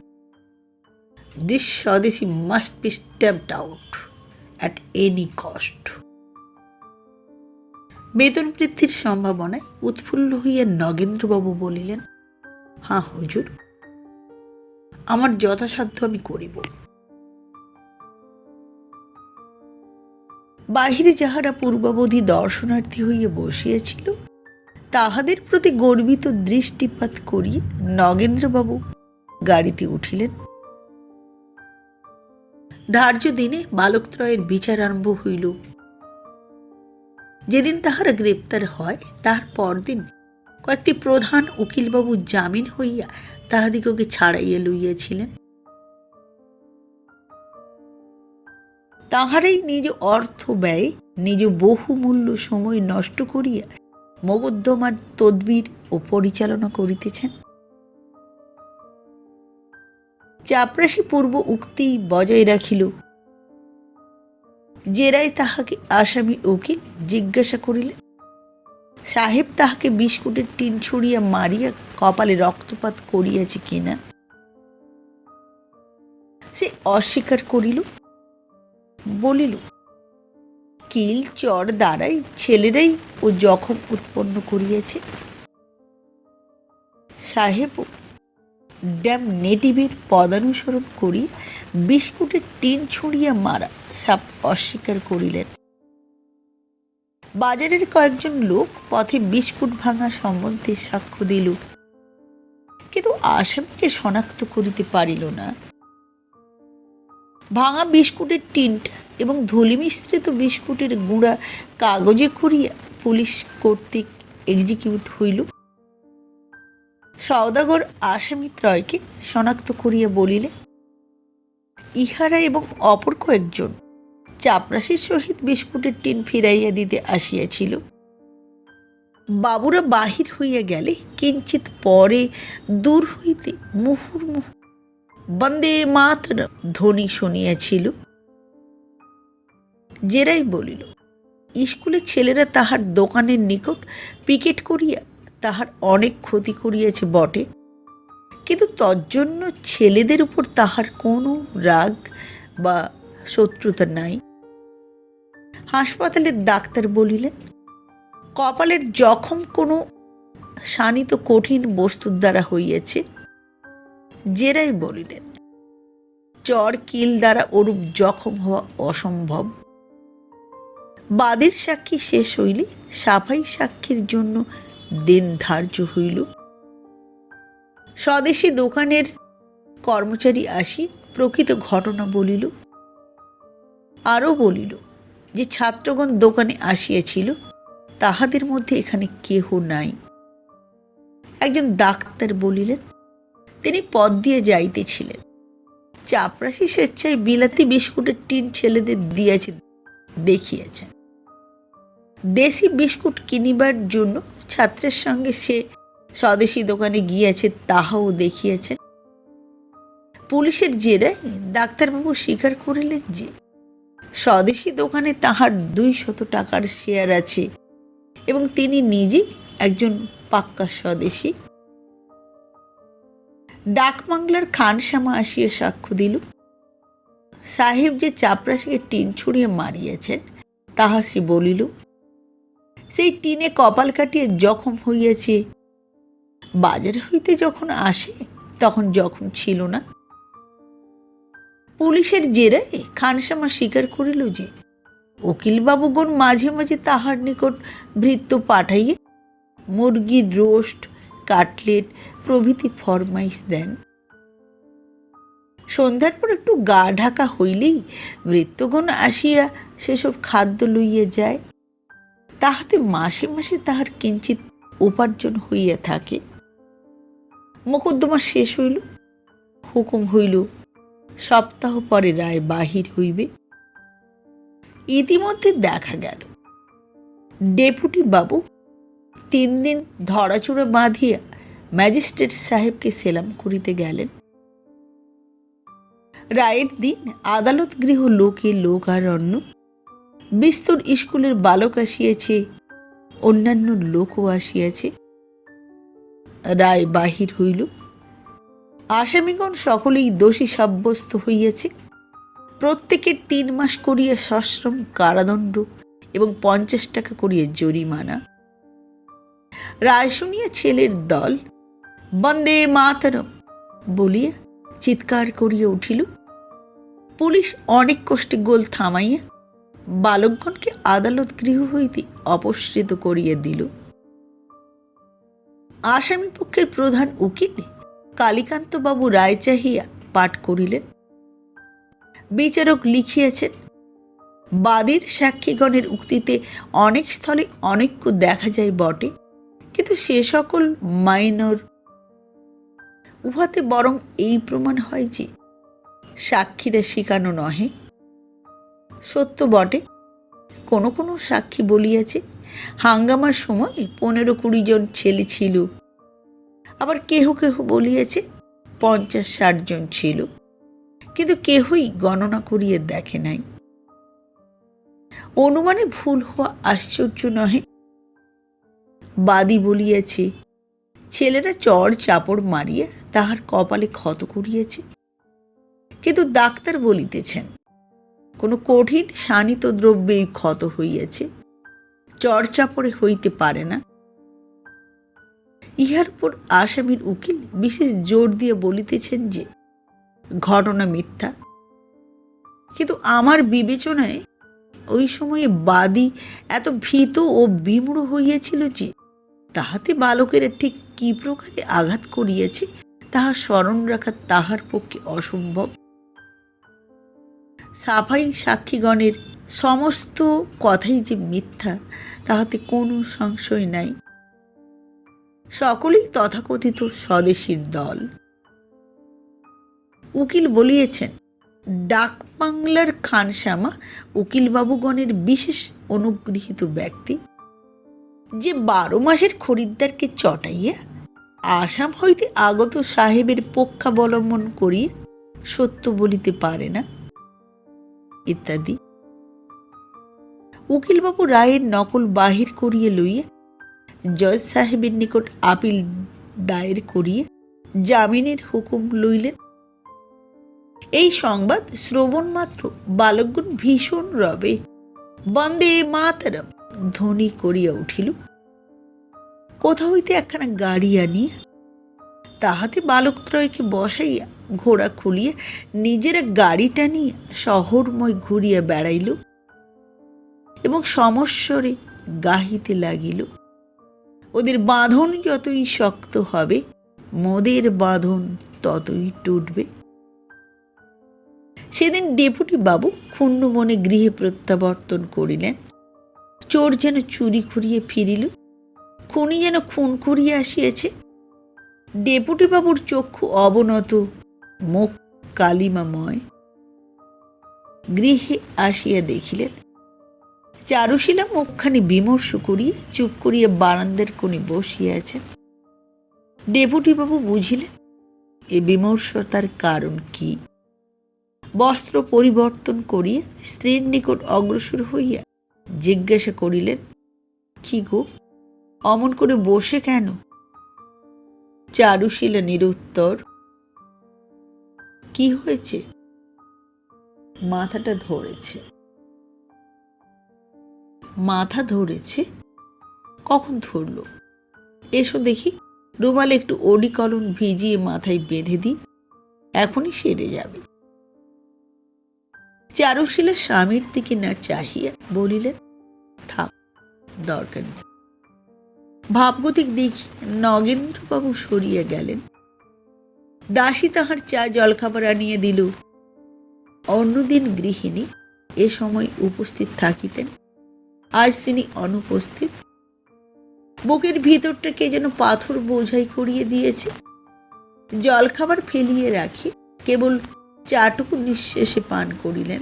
This swadeshi must be stamped out at any cost. বেতন বৃদ্ধির সম্ভাবনায় উৎফুল্ল হইয়া নগেন্দ্রবাবু বলিলেন, হ্যাঁ হুজুর, আমার যথাসাধ্য আমি করিব। বাহিরে যাহারা পূর্বাবধি দর্শনার্থী হইয়া বসিয়াছিল, তাহাদের প্রতি গর্বিত দৃষ্টিপাত করিয়া নগেন্দ্রবাবু গাড়িতে উঠিলেন। ধার্য দিনে বালকত্রয়ের বিচার আরম্ভ হইল। যেদিন তাহারা গ্রেপ্তার হয়, তাহার পরদিন কয়েকটি প্রধান উকিলবাবু জামিন হইয়া তাহাদিগকে ছাড়াইয়া লইয়াছিলেন। তাহারাই নিজ অর্থ ব্যয়, নিজ বহুমূল্য সময় নষ্ট করিয়া মোকদ্দমার তদবির ও পরিচালনা করিতেছেন। চাপরাশি পূর্ব উক্তি বজায় রাখিল। জেরায় তাহাকে আসামি উকিল জিজ্ঞাসা করিলেন, সাহেব তাহাকে বিস্কুটের টিন ছুড়িয়া মারিয়া কপালে রক্তপাত করিয়াছে কিনা। সে অস্বীকার করিল, বলিল, কিল চর দ্বারাই ছেলেরাই ও জখম উৎপন্ন করিয়াছে। সাহেব ড্যাম নেটিভের পদানুসরণ করি বিস্কুটের টিন ছুঁড়িয়া মারা সাপ অস্বীকার করিলেন। বাজারের কয়েকজন লোক পথে বিস্কুট ভাঙা সম্বন্ধে সাক্ষ্য দিল, কিন্তু আসামিকে শনাক্ত করিতে পারিল না। ভাঙা বিস্কুটের টিনটা এবং ধূলি মিশ্রিত বিস্কুটের গুঁড়া কাগজে করিয়া পুলিশ কর্তৃক এক্সিকিউট হইল। সওদাগর আসামি ত্রয়কে শনাক্ত করিয়া বলিলে, ইহারা এবং অপর কয়েকজন চাপরাশির সহিত বিস্কুটের টিন ফিরাইয়া দিতে আসিয়াছিল। বাবুরা বাহির হইয়া গেলে কিঞ্চিত পরে দূর হইতে মুহুর্মুহু বন্দে মাতরম ধ্বনি শুনিয়াছিল। জেরাই বলিল, স্কুলের ছেলেরা তাহার দোকানের নিকট পিকেট করিয়া তাহার অনেক ক্ষতি করিয়াছে বটে, কিন্তু তজ্জন্য ছেলেদের উপর তাহার কোনো রাগ বা শত্রুতা নাই। হাসপাতালের ডাক্তার বলিলেন, কপালের জখম কোনো শানিত কঠিন বস্তুর দ্বারা হইয়াছে। জেরাই বলিলেন, চর কিল দ্বারা ওরূপ জখম হওয়া অসম্ভব। বাদীর সাক্ষী শেষ হইলে সাফাই সাক্ষীর জন্য দিন ধার্য হইল। স্বদেশী দোকানের কর্মচারী আসি প্রকৃত ঘটনা বলিল। আরও বলিল যে ছাত্রগণ দোকানে আসিয়াছিল, তাহাদের মধ্যে এখানে কেহ নাই। একজন ডাক্তার বলিলেন, তিনি পথ দিয়ে যাইতেছিলেন, চাপরাশি স্বেচ্ছায় বিলাতি বিস্কুটের টিন ছেলেদের দিয়েছেন দেখিয়েছেন। দেশি বিস্কুট কিনিবার জন্য ছাত্রের সঙ্গে সে স্বদেশী দোকানে গিয়েছে, তাহাও দেখিয়েছেন। পুলিশের জেরায় ডাক্তারবাবু স্বীকার করিলেন যে স্বদেশী দোকানে তাহার 200 টাকার শেয়ার আছে এবং তিনি নিজে একজন পাক্কা স্বদেশী। ডাকবাংলার খানশ্যামা আসিয়া সাক্ষ্য দিল, সাহেব যে চাপরাশিকে টিন ছুঁড়িয়া মারিয়াছেন তাহা সে বলিল। সেই টিনে কপাল কাটিয়ে জখম হইয়াছে। বাজার হইতে যখন আসে তখন জখম ছিল না। পুলিশের জেরায় খানসামা স্বীকার করিল যে উকিলবাবুগণ মাঝে মাঝে তাহার নিকট ভৃত্য পাঠাইয়ে মুরগির রোস্ট, কাটলেট প্রভৃতি ফরমাইশ দেন। সন্ধ্যার পর একটু গা ঢাকা হইলেই ভৃত্যগণ আসিয়া সেসব খাদ্য লইয়া যায়। তাহাতে মাসে মাসে তাহার কিঞ্চিত উপার্জন হইয়া থাকে। মোকদ্দমা শেষ হইল, হুকুম হইল সপ্তাহ পরে রায় বাহির হইবে। ইতিমধ্যে দেখা গেল ডেপুটি বাবু 3 দিন ধরাচোরা বাঁধিয়া ম্যাজিস্ট্রেট সাহেবকে সেলাম করিতে গেলেন। রায়ের দিন আদালত গৃহ লোকে লোকারণ্য। বিস্তর স্কুলের বালক আসিয়াছে, অন্যান্য লোকও আসিয়াছে। রায় বাহির হইল। আসামিগণ সকলেই দোষী সাব্যস্ত হইয়াছে। প্রত্যেকের 3 মাস করিয়া সশ্রম কারাদণ্ড এবং 50 টাকা করিয়া জরিমানা। রায় শুনিয়া ছেলের দল বন্দে মাতরম বলিয়া চিৎকার করিয়া উঠিল। পুলিশ অনেক কষ্টে গোল থামাইয়া বালকগণকে আদালত গৃহ হইতে অপসৃত করিয়া দিল। আসামি পক্ষের প্রধান উকিল কালীকান্তবাবু রায় চাহিয়া পাঠ করিলেন। বিচারক লিখিয়াছেন, বাদীর সাক্ষীগণের উক্তিতে অনেক স্থলে অনৈক্য দেখা যায় বটে, কিন্তু সে সকল মাইনর। উহাতে বরং এই প্রমাণ হয় যে সাক্ষীরা শিখানো নহে। সত্য বটে, কোনো কোনো সাক্ষী বলিয়াছে হাঙ্গামার সময় 15-20 জন ছেলে ছিল। আবার কেহ কেহ বলিয়াছে 50-60 জন ছিল, কিন্তু কেহই গণনা করিয়া দেখে নাই। অনুমানে ভুল হওয়া আশ্চর্য নহে। বাদী বলিয়াছে ছেলেরা চড় চাপড় মারিয়া তাহার কপালে ক্ষত করিয়াছে, কিন্তু ডাক্তার বলিতেছেন কোনো কঠিন শানিত দ্রব্যেই ক্ষত হইয়াছে, চড় চাপড়ে হইতে পারে না। ইহার উপর আসামির উকিল বিশেষ জোর দিয়ে বলিতেছেন যে ঘটনা মিথ্যা। কিন্তু আমার বিবেচনায় ওই সময়ে বাদী এত ভীত ও বিমূঢ় হইয়াছিল যে তাহাতে বালকেরা ঠিক কি প্রকারে আঘাত করিয়াছে তাহা স্মরণ রাখা তাহার পক্ষে অসম্ভব। সাফাই সাক্ষীগণের সমস্ত কথাই যে মিথ্যা তাহাতে কোনো সংশয় নাই। সকলেই তথাকথিত স্বদেশীর দল। উকিল বলিয়েছেন ডাক বাংলার খানসামা উকিলবাবুগণের বিশেষ অনুগৃহীত ব্যক্তি, যে 12 মাসের খরিদ্দারকে চটাইয়া আসাম হইতে আগত সাহেবের পক্ষাবলম্বন করিয়া সত্য বলিতে পারে না, ইত্যাদি। উকিলবাবু রায়ের নকল বাহির করিয়া লইয়া জজ সাহেবের নিকট আপিল দায়ের করিয়া জামিনের হুকুম লইলেন। এই সংবাদ শ্রবণ মাত্র বালকগণ ভীষণ রবে বন্দে মাতরম ধ্বনি করিয়া উঠিল। কোথা হইতে একখানা গাড়ি আনিয়া তাহাতে বালকত্রয়কে বসাইয়া ঘোড়া খুলিয়া নিজেরা গাড়ি টানিয়া শহরময় ঘুরিয়া বেড়াইল এবং সমস্বরে গাহিতে লাগিল, ওদের বাঁধন যতই শক্ত হবে মোদের বাঁধন ততই টুটবে। সেদিন ডেপুটি বাবু ক্ষুণ্ণ মনে গৃহে প্রত্যাবর্তন করিলেন। চোর যেন চুরি করিয়া ফিরিল, খুনি যেন খুন করিয়া আসিয়াছে। ডেপুটি বাবুর চক্ষু অবনত, মুখ কালিমাময়। গৃহে আসিয়া দেখিলেন চারুশীলা মুখখানি বিমর্ষ করিয়া চুপ করিয়া বারান্দার কোণে বসিয়া আছেন। ডেপুটি বাবু বুঝিলেন এ বিমর্ষতার কারণ কি। বস্ত্র পরিবর্তন করিয়া স্ত্রীর নিকট অগ্রসর হইয়া জিজ্ঞাসা করিলেন, কি গো, অমন করে বসে কেন? চারুশীলা নিরুত্তর। কি হয়েছে? মাথাটা ধরেছে। মাথা ধরেছে? কখন ধরল। এসো দেখি, রুমালে একটু অডিকলন ভিজিয়ে মাথায় বেঁধে দিই, এখনই সেরে যাবে। চারুশীলা স্বামীর দিকে না চাহিয়া বলিলেন, থাক, দরকার নেই। ভাবগতিক দেখি নগেন্দ্রবাবু সরিয়া গেলেন। দাসী তাহার চা জলখাবার আনিয়ে দিল। অন্যদিন গৃহিণী এ সময় উপস্থিত থাকিতেন, আজ তিনি অনুপস্থিত। বুকের ভিতরটা কে যেন পাথর বোঝাই করিয়ে দিয়েছে। জলখাবার ফেলিয়ে রাখি কেবল চাটুকু নিঃশেষে পান করিলেন।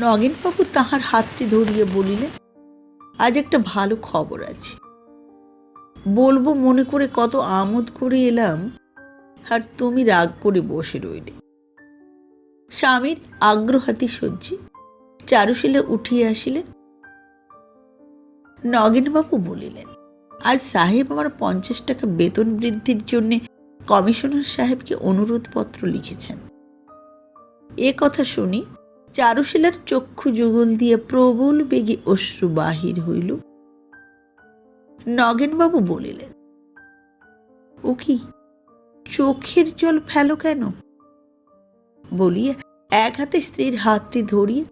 নগেনবাবু তাহার হাতটি ধরিয়ে বলিলেন, আজ একটা ভালো খবর আছে, বলবো মনে করে কত আমোদ করে এলাম, আর তুমি রাগ করে বসে রইলে। স্বামীর আগ্রহাতি সহ্যে চারুশীলা উঠিয়া আসিলেন। নগেনবাবু বলিলেন, আজ সাহেব আমার 50 টাকা বেতন বৃদ্ধির জন্য কমিশনার সাহেবকে অনুরোধপত্র লিখেছেন। এ কথা শুনি চারুশীলার চক্ষু যুগল দিয়ে প্রবল বেগে অশ্রু বাহির হইল। নগেনবাবু বলিলেন, ও কি, চোখের জল ফেলো কেন? বলিয়া এক হাতে স্ত্রীর হাতটি ধরিয়ে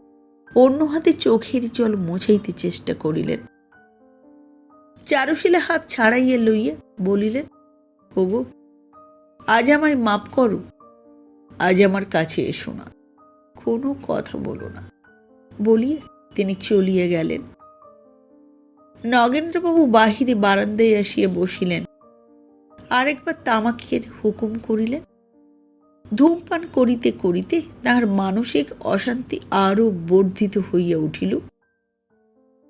অন্য হাতে চোখের জল মোছাইতে চেষ্টা করিলেন। চারুশীলা হাত ছাড়াইয়া লইয়া বলিলেন, ওগো, আজ আমায় মাপ করো, আজ আমার কাছে এসো না, কোনো কথা বলো না, বলিয়া তিনি চলিয়া গেলেন। নগেন্দ্রবাবু বাহিরে বারান্দায় আসিয়া বসিলেন। আরেকবার তামাকের হুকুম করিলেন। ধূমপান করিতে করিতে তাহার মানসিক অশান্তি আরো বর্ধিত হইয়া উঠিল।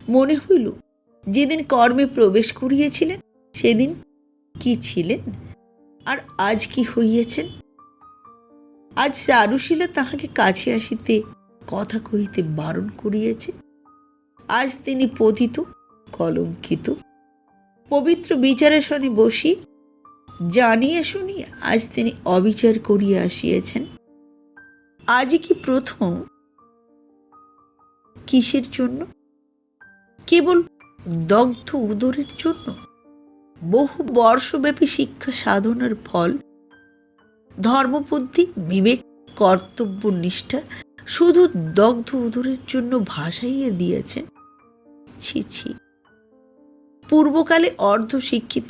মনে হইল যেদিন কর্মে প্রবেশ করিয়াছিলেন সেদিন কি ছিলেন, আর আজ কি হইয়াছেন। আজ চারুশীলা তাহাকে কাছে আসিতে, কথা কহিতে বারণ করিয়াছে। আজ তিনি পতিত, কলঙ্কিত। পবিত্র বিচারাসনে বসি জানিয়া শুনিয়া আজ তিনি অবিচার করিয়া আসিয়াছেন। আজ কি প্রথম? কিসের জন্য? কেবল দগ্ধ উদরের জন্য? বহু বর্ষব্যাপী শিক্ষা সাধনার ফল, ধর্মবুদ্ধি, বিবেক, কর্তব্য নিষ্ঠা শুধু দগ্ধ উদরের জন্য ভাসাইয়া দিয়েছেন। ছি ছি! পূর্বকালে অর্ধ শিক্ষিত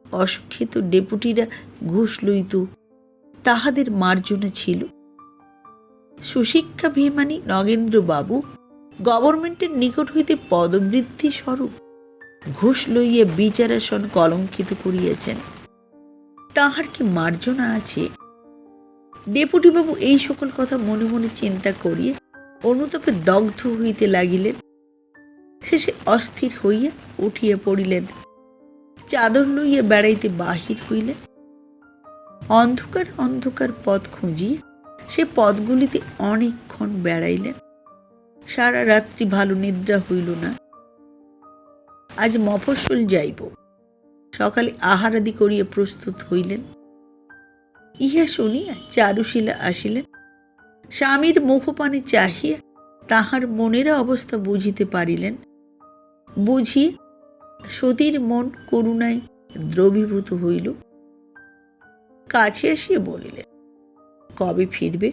অশিক্ষিত ডেপুটিরা ঘুষ লইত, তাহাদের মার্জনা ছিল। সুশিক্ষাভিমানী নগেন্দ্রবাবু গভর্নমেন্টের নিকট হইতে পদবৃদ্ধি স্বরূপ ঘুষ লইয়া বিচারাসন কলঙ্কিত করিয়াছেন, তাহার কি মার্জনা আছে? ডেপুটিবাবু এই সকল কথা মনে মনে চিন্তা করিয়া অনুতাপে দগ্ধ হইতে লাগিলেন। শেষে অস্থির হইয়া উঠিয়া পড়িলেন, চাদর লইয়া বেড়াইতে বাহির হইলেন। অন্ধকার অন্ধকার পথ খুঁজিয়া সে পথগুলিতে অনেকক্ষণ বেড়াইলেন। সারা রাত্রি ভালো নিদ্রা হইল না। আজ মফস্বল যাইব। সকালে আহারাদি করিয়া প্রস্তুত হইলেন। ইহা শুনিয়া চারুশীলা আসিলেন। স্বামীর মুখপানে চাহিয়া তাহার মনের অবস্থা বুঝিতে পারিলেন। বুঝিয়ে সতীর মন করুণায় দ্রবীভূত হইল। কাছে আসিয়া বলিলেন, কবে ফিরবে?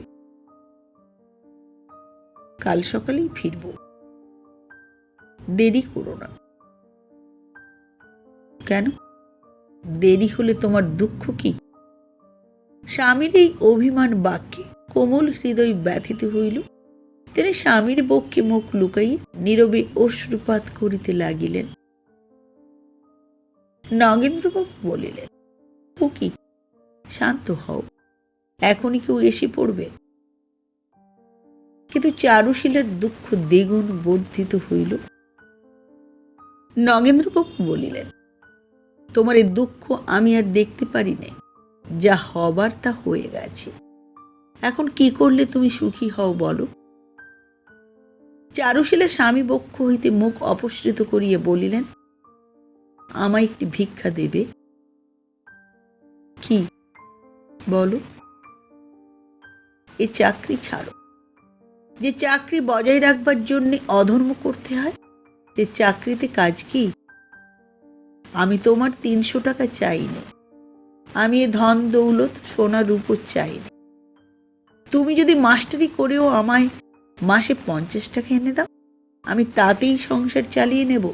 কাল সকালেই ফিরব, দেরি করো না। কেন? দেরি হলে তোমার দুঃখ কি? স্বামীর এই অভিমান বাক্যে কোমল হৃদয় ব্যথিত হইল। তিনি স্বামীর বক্ষে মুখ লুকাইয়া নীরবে অশ্রুপাত করিতে লাগিলেন। নগেন্দ্রবাবু বলিলেন, ও কি, শান্ত হও, এখনই কেউ এসে পড়বে। কিন্তু চারুশীলার দুঃখ দ্বিগুণ বর্ধিত হইল। নগেন্দ্রবাবু বলিলেন, তোমার এই দুঃখ আমি আর দেখতে পারি না, যা হবার তা হয়ে গেছে। এখন কি করলে তুমি সুখী হও বলো? চারুশীলা স্বামী বক্ষ হইতে মুখ অপসৃত করিয়া বলিলেন, আমায় একটি ভিক্ষা দেবে? কি বলো? এ চাকরি ছাড়ো। যে চাকরি বজায় রাখবার জন্য অধর্ম করতে হয় যে চাকরিতে কাজ কি? আমি তোমার 300 টাকা চাইনি। আমি এ ধন দৌলত সোনা রূপো চাইনি। তুমি যদি মাস্টারি করেও আমায় মাসে 50 টাকা এনে দাও, আমি তাতেই সংসার চালিয়ে নেব।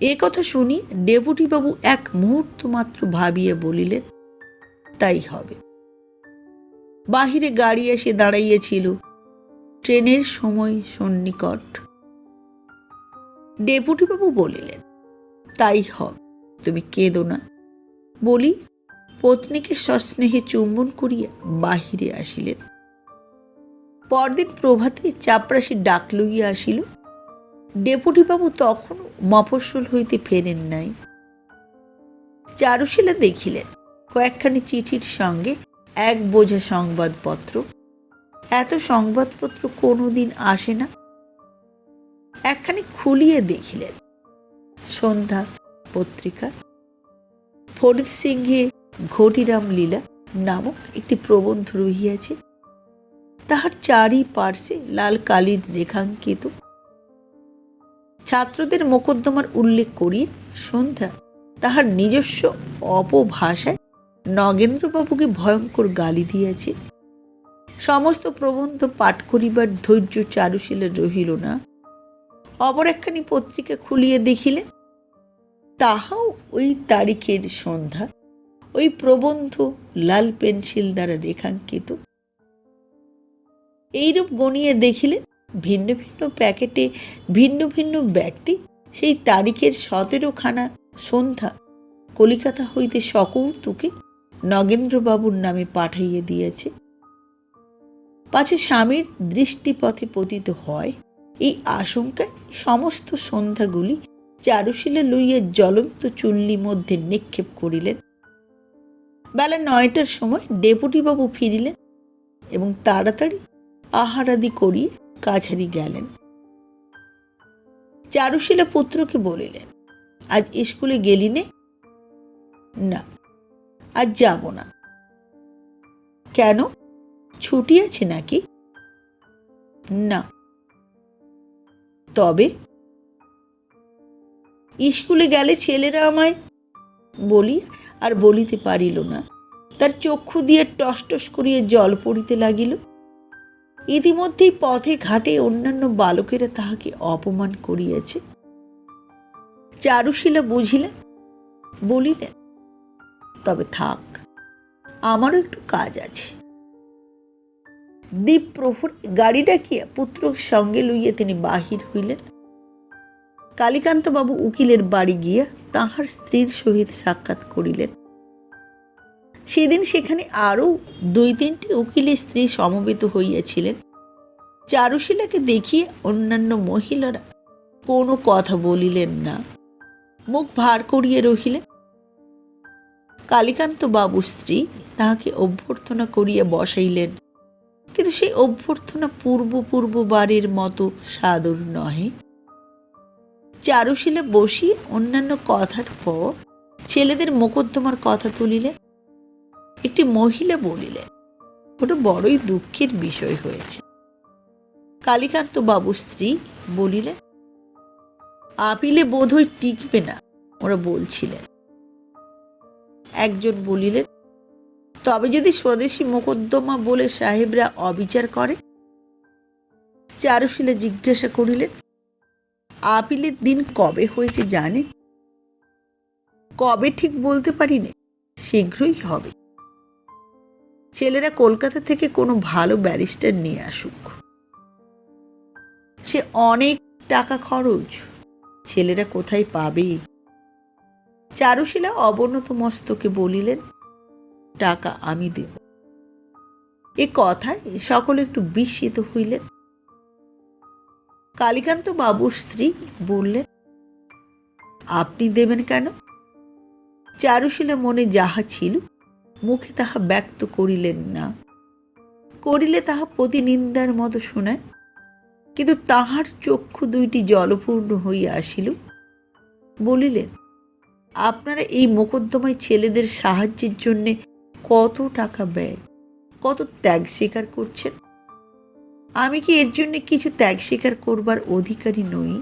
এ কথা শুনি ডেপুটি বাবু এক মুহূর্ত মাত্র ভাবিয়ে বলিলেন, তাই হবে। বাহিরে গাড়ি এসে দাঁড়াইয়াছিল। ট্রেনের সময় সন্নিকট। ডেপুটি বাবু বলিলেন, তাই হবে, তুমি কেঁদো না। বলি পত্নীকে সস্নেহে চুম্বন করিয়া বাহিরে আসিলেন। পরদিন প্রভাতে চাপরাশি ডাক লইয়া আসিল। ডেপুটি বাবু তখনও মফস্বল হইতে ফেরেন নাই। চারুশীলা দেখিলেন কয়েকখানি চিঠির সঙ্গে এক বোঝা সংবাদপত্র। এত সংবাদপত্র কোনোদিন আসে না। একখানি খুলিয়ে দেখিলেন সন্ধ্যা পত্রিকা। ফরিদ সিংহে ঘটিরাম লীলা নামক একটি প্রবন্ধ রহিয়াছে। তাহার চারি পার্শ্বে লাল কালির রেখাঙ্কিত। ছাত্রদের মোকদ্দমার উল্লেখ করিয়া সন্ধ্যা তাহার নিজস্ব অপভাষায় নগেন্দ্রবাবুকে ভয়ঙ্কর গালি দিয়েছে। সমস্ত প্রবন্ধ পাঠ করিবার ধৈর্য চারুশীলের রহিল না। অপর একখানি পত্রিকা খুলিয়ে দেখিলেন, তাহাও ওই তারিখের সন্ধ্যা। ওই প্রবন্ধ লাল পেন্সিল দ্বারা রেখাঙ্কিত। এইরূপ গণিয়ে দেখিলেন ভিন্ন ভিন্ন প্যাকেটে ভিন্ন ভিন্ন ব্যক্তি সেই তারিখের 17খানা সন্ধ্যা কলিকাতা হইতে সকৌতুকে নগেন্দ্রবাবুর নামে পাঠাইয়া দিয়েছে। পাছে স্বামীর দৃষ্টিপথে পতিত হয় এই আশঙ্কায় সমস্ত সন্ধ্যাগুলি চারুশীলা লইয়া জ্বলন্ত চুল্লি মধ্যে নিক্ষেপ করিলেন। বেলা 9টার সময় ডেপুটিবাবু ফিরিলেন এবং তাড়াতাড়ি আহারাদি করিয়ে কাছারি গেলেন। চারুশীলা পুত্রকে বলিলেন, আজ স্কুলে গেলি নে? না, আজ যাব না। কেন, ছুটি আছে নাকি? না। তবে স্কুলে গেলে ছেলেরা আমায় বলি আর বলিতে পারিল না। তার চক্ষু দিয়ে টস টস করিয়া জল পড়িতে লাগিল। ইতিমধ্যেই পথে ঘাটে অন্যান্য বালকেরা তাহাকে অপমান করিয়াছে। চারুশীলা বুঝিলেন, বলিলেন, তবে থাক, আমারও একটু কাজ আছে। দ্বীপ প্রহরে গাড়ি ডাকিয়া পুত্রর সঙ্গে লইয়া তিনি বাহির হইলেন। কালীকান্তবাবু উকিলের বাড়ি গিয়া তাহার স্ত্রীর সহিত সাক্ষাৎ করিলেন। সেদিন সেখানে আরও 2-3টি উকিলের স্ত্রী সমবেত হইয়াছিলেন। চারুশীলাকে দেখিয়ে অন্যান্য মহিলারা কোনো কথা বলিলেন না, মুখ ভার করিয়া রহিলেন। কালীকান্ত বাবু স্ত্রী তাহাকে অভ্যর্থনা করিয়া বসাইলেন, কিন্তু সেই অভ্যর্থনা পূর্ববারের মতো সাদর নহে। চারুশীলা বসিয়ে অন্যান্য কথার পর ছেলেদের মোকদ্দমার কথা তুলিলেন। একটি মহিলা বলিলেন, ওটা বড়ই দুঃখের বিষয় হয়েছে। কালীকান্ত বাবু স্ত্রী বলিলেন, আপিলে বোধহয় টিকবে না, ওরা বলছিলেন। একজন বলিলেন, তবে যদি স্বদেশী মোকদ্দমা বলে সাহেবরা অবিচার করে? চারুশীলা জিজ্ঞাসা করিলেন, আপিলের দিন কবে হয়েছে জানে? কবে ঠিক বলতে পারি না, শীঘ্রই হবে। ছেলেরা কলকাতা থেকে কোনো ভালো ব্যারিস্টার নিয়ে আসুক। সে অনেক টাকা খরচ, ছেলেরা কোথায় পাবে? চারুশীলা অবনত মস্তকে বলিলেন, টাকা আমি দেব। এ কথায় সকলে একটু বিস্মিত হইলেন। কালীকান্ত বাবুর স্ত্রী বললেন, আপনি দেবেন কেন? চারুশীলা মনে যাহা ছিল মুখে তাহা ব্যক্ত করিলেন না। করিলে তাহা প্রতিনিন্দার মতো শোনায়। কিন্তু তাহার চক্ষু দুইটি জলপূর্ণ হইয়া আসিল। বলিলেন, আপনারা এই মোকদ্দমায় ছেলেদের সাহায্যের জন্য কত টাকা ব্যয়, কত ত্যাগ স্বীকার করছেন। আমি কি এর জন্য কিছু ত্যাগ স্বীকার করবার অধিকারী নই?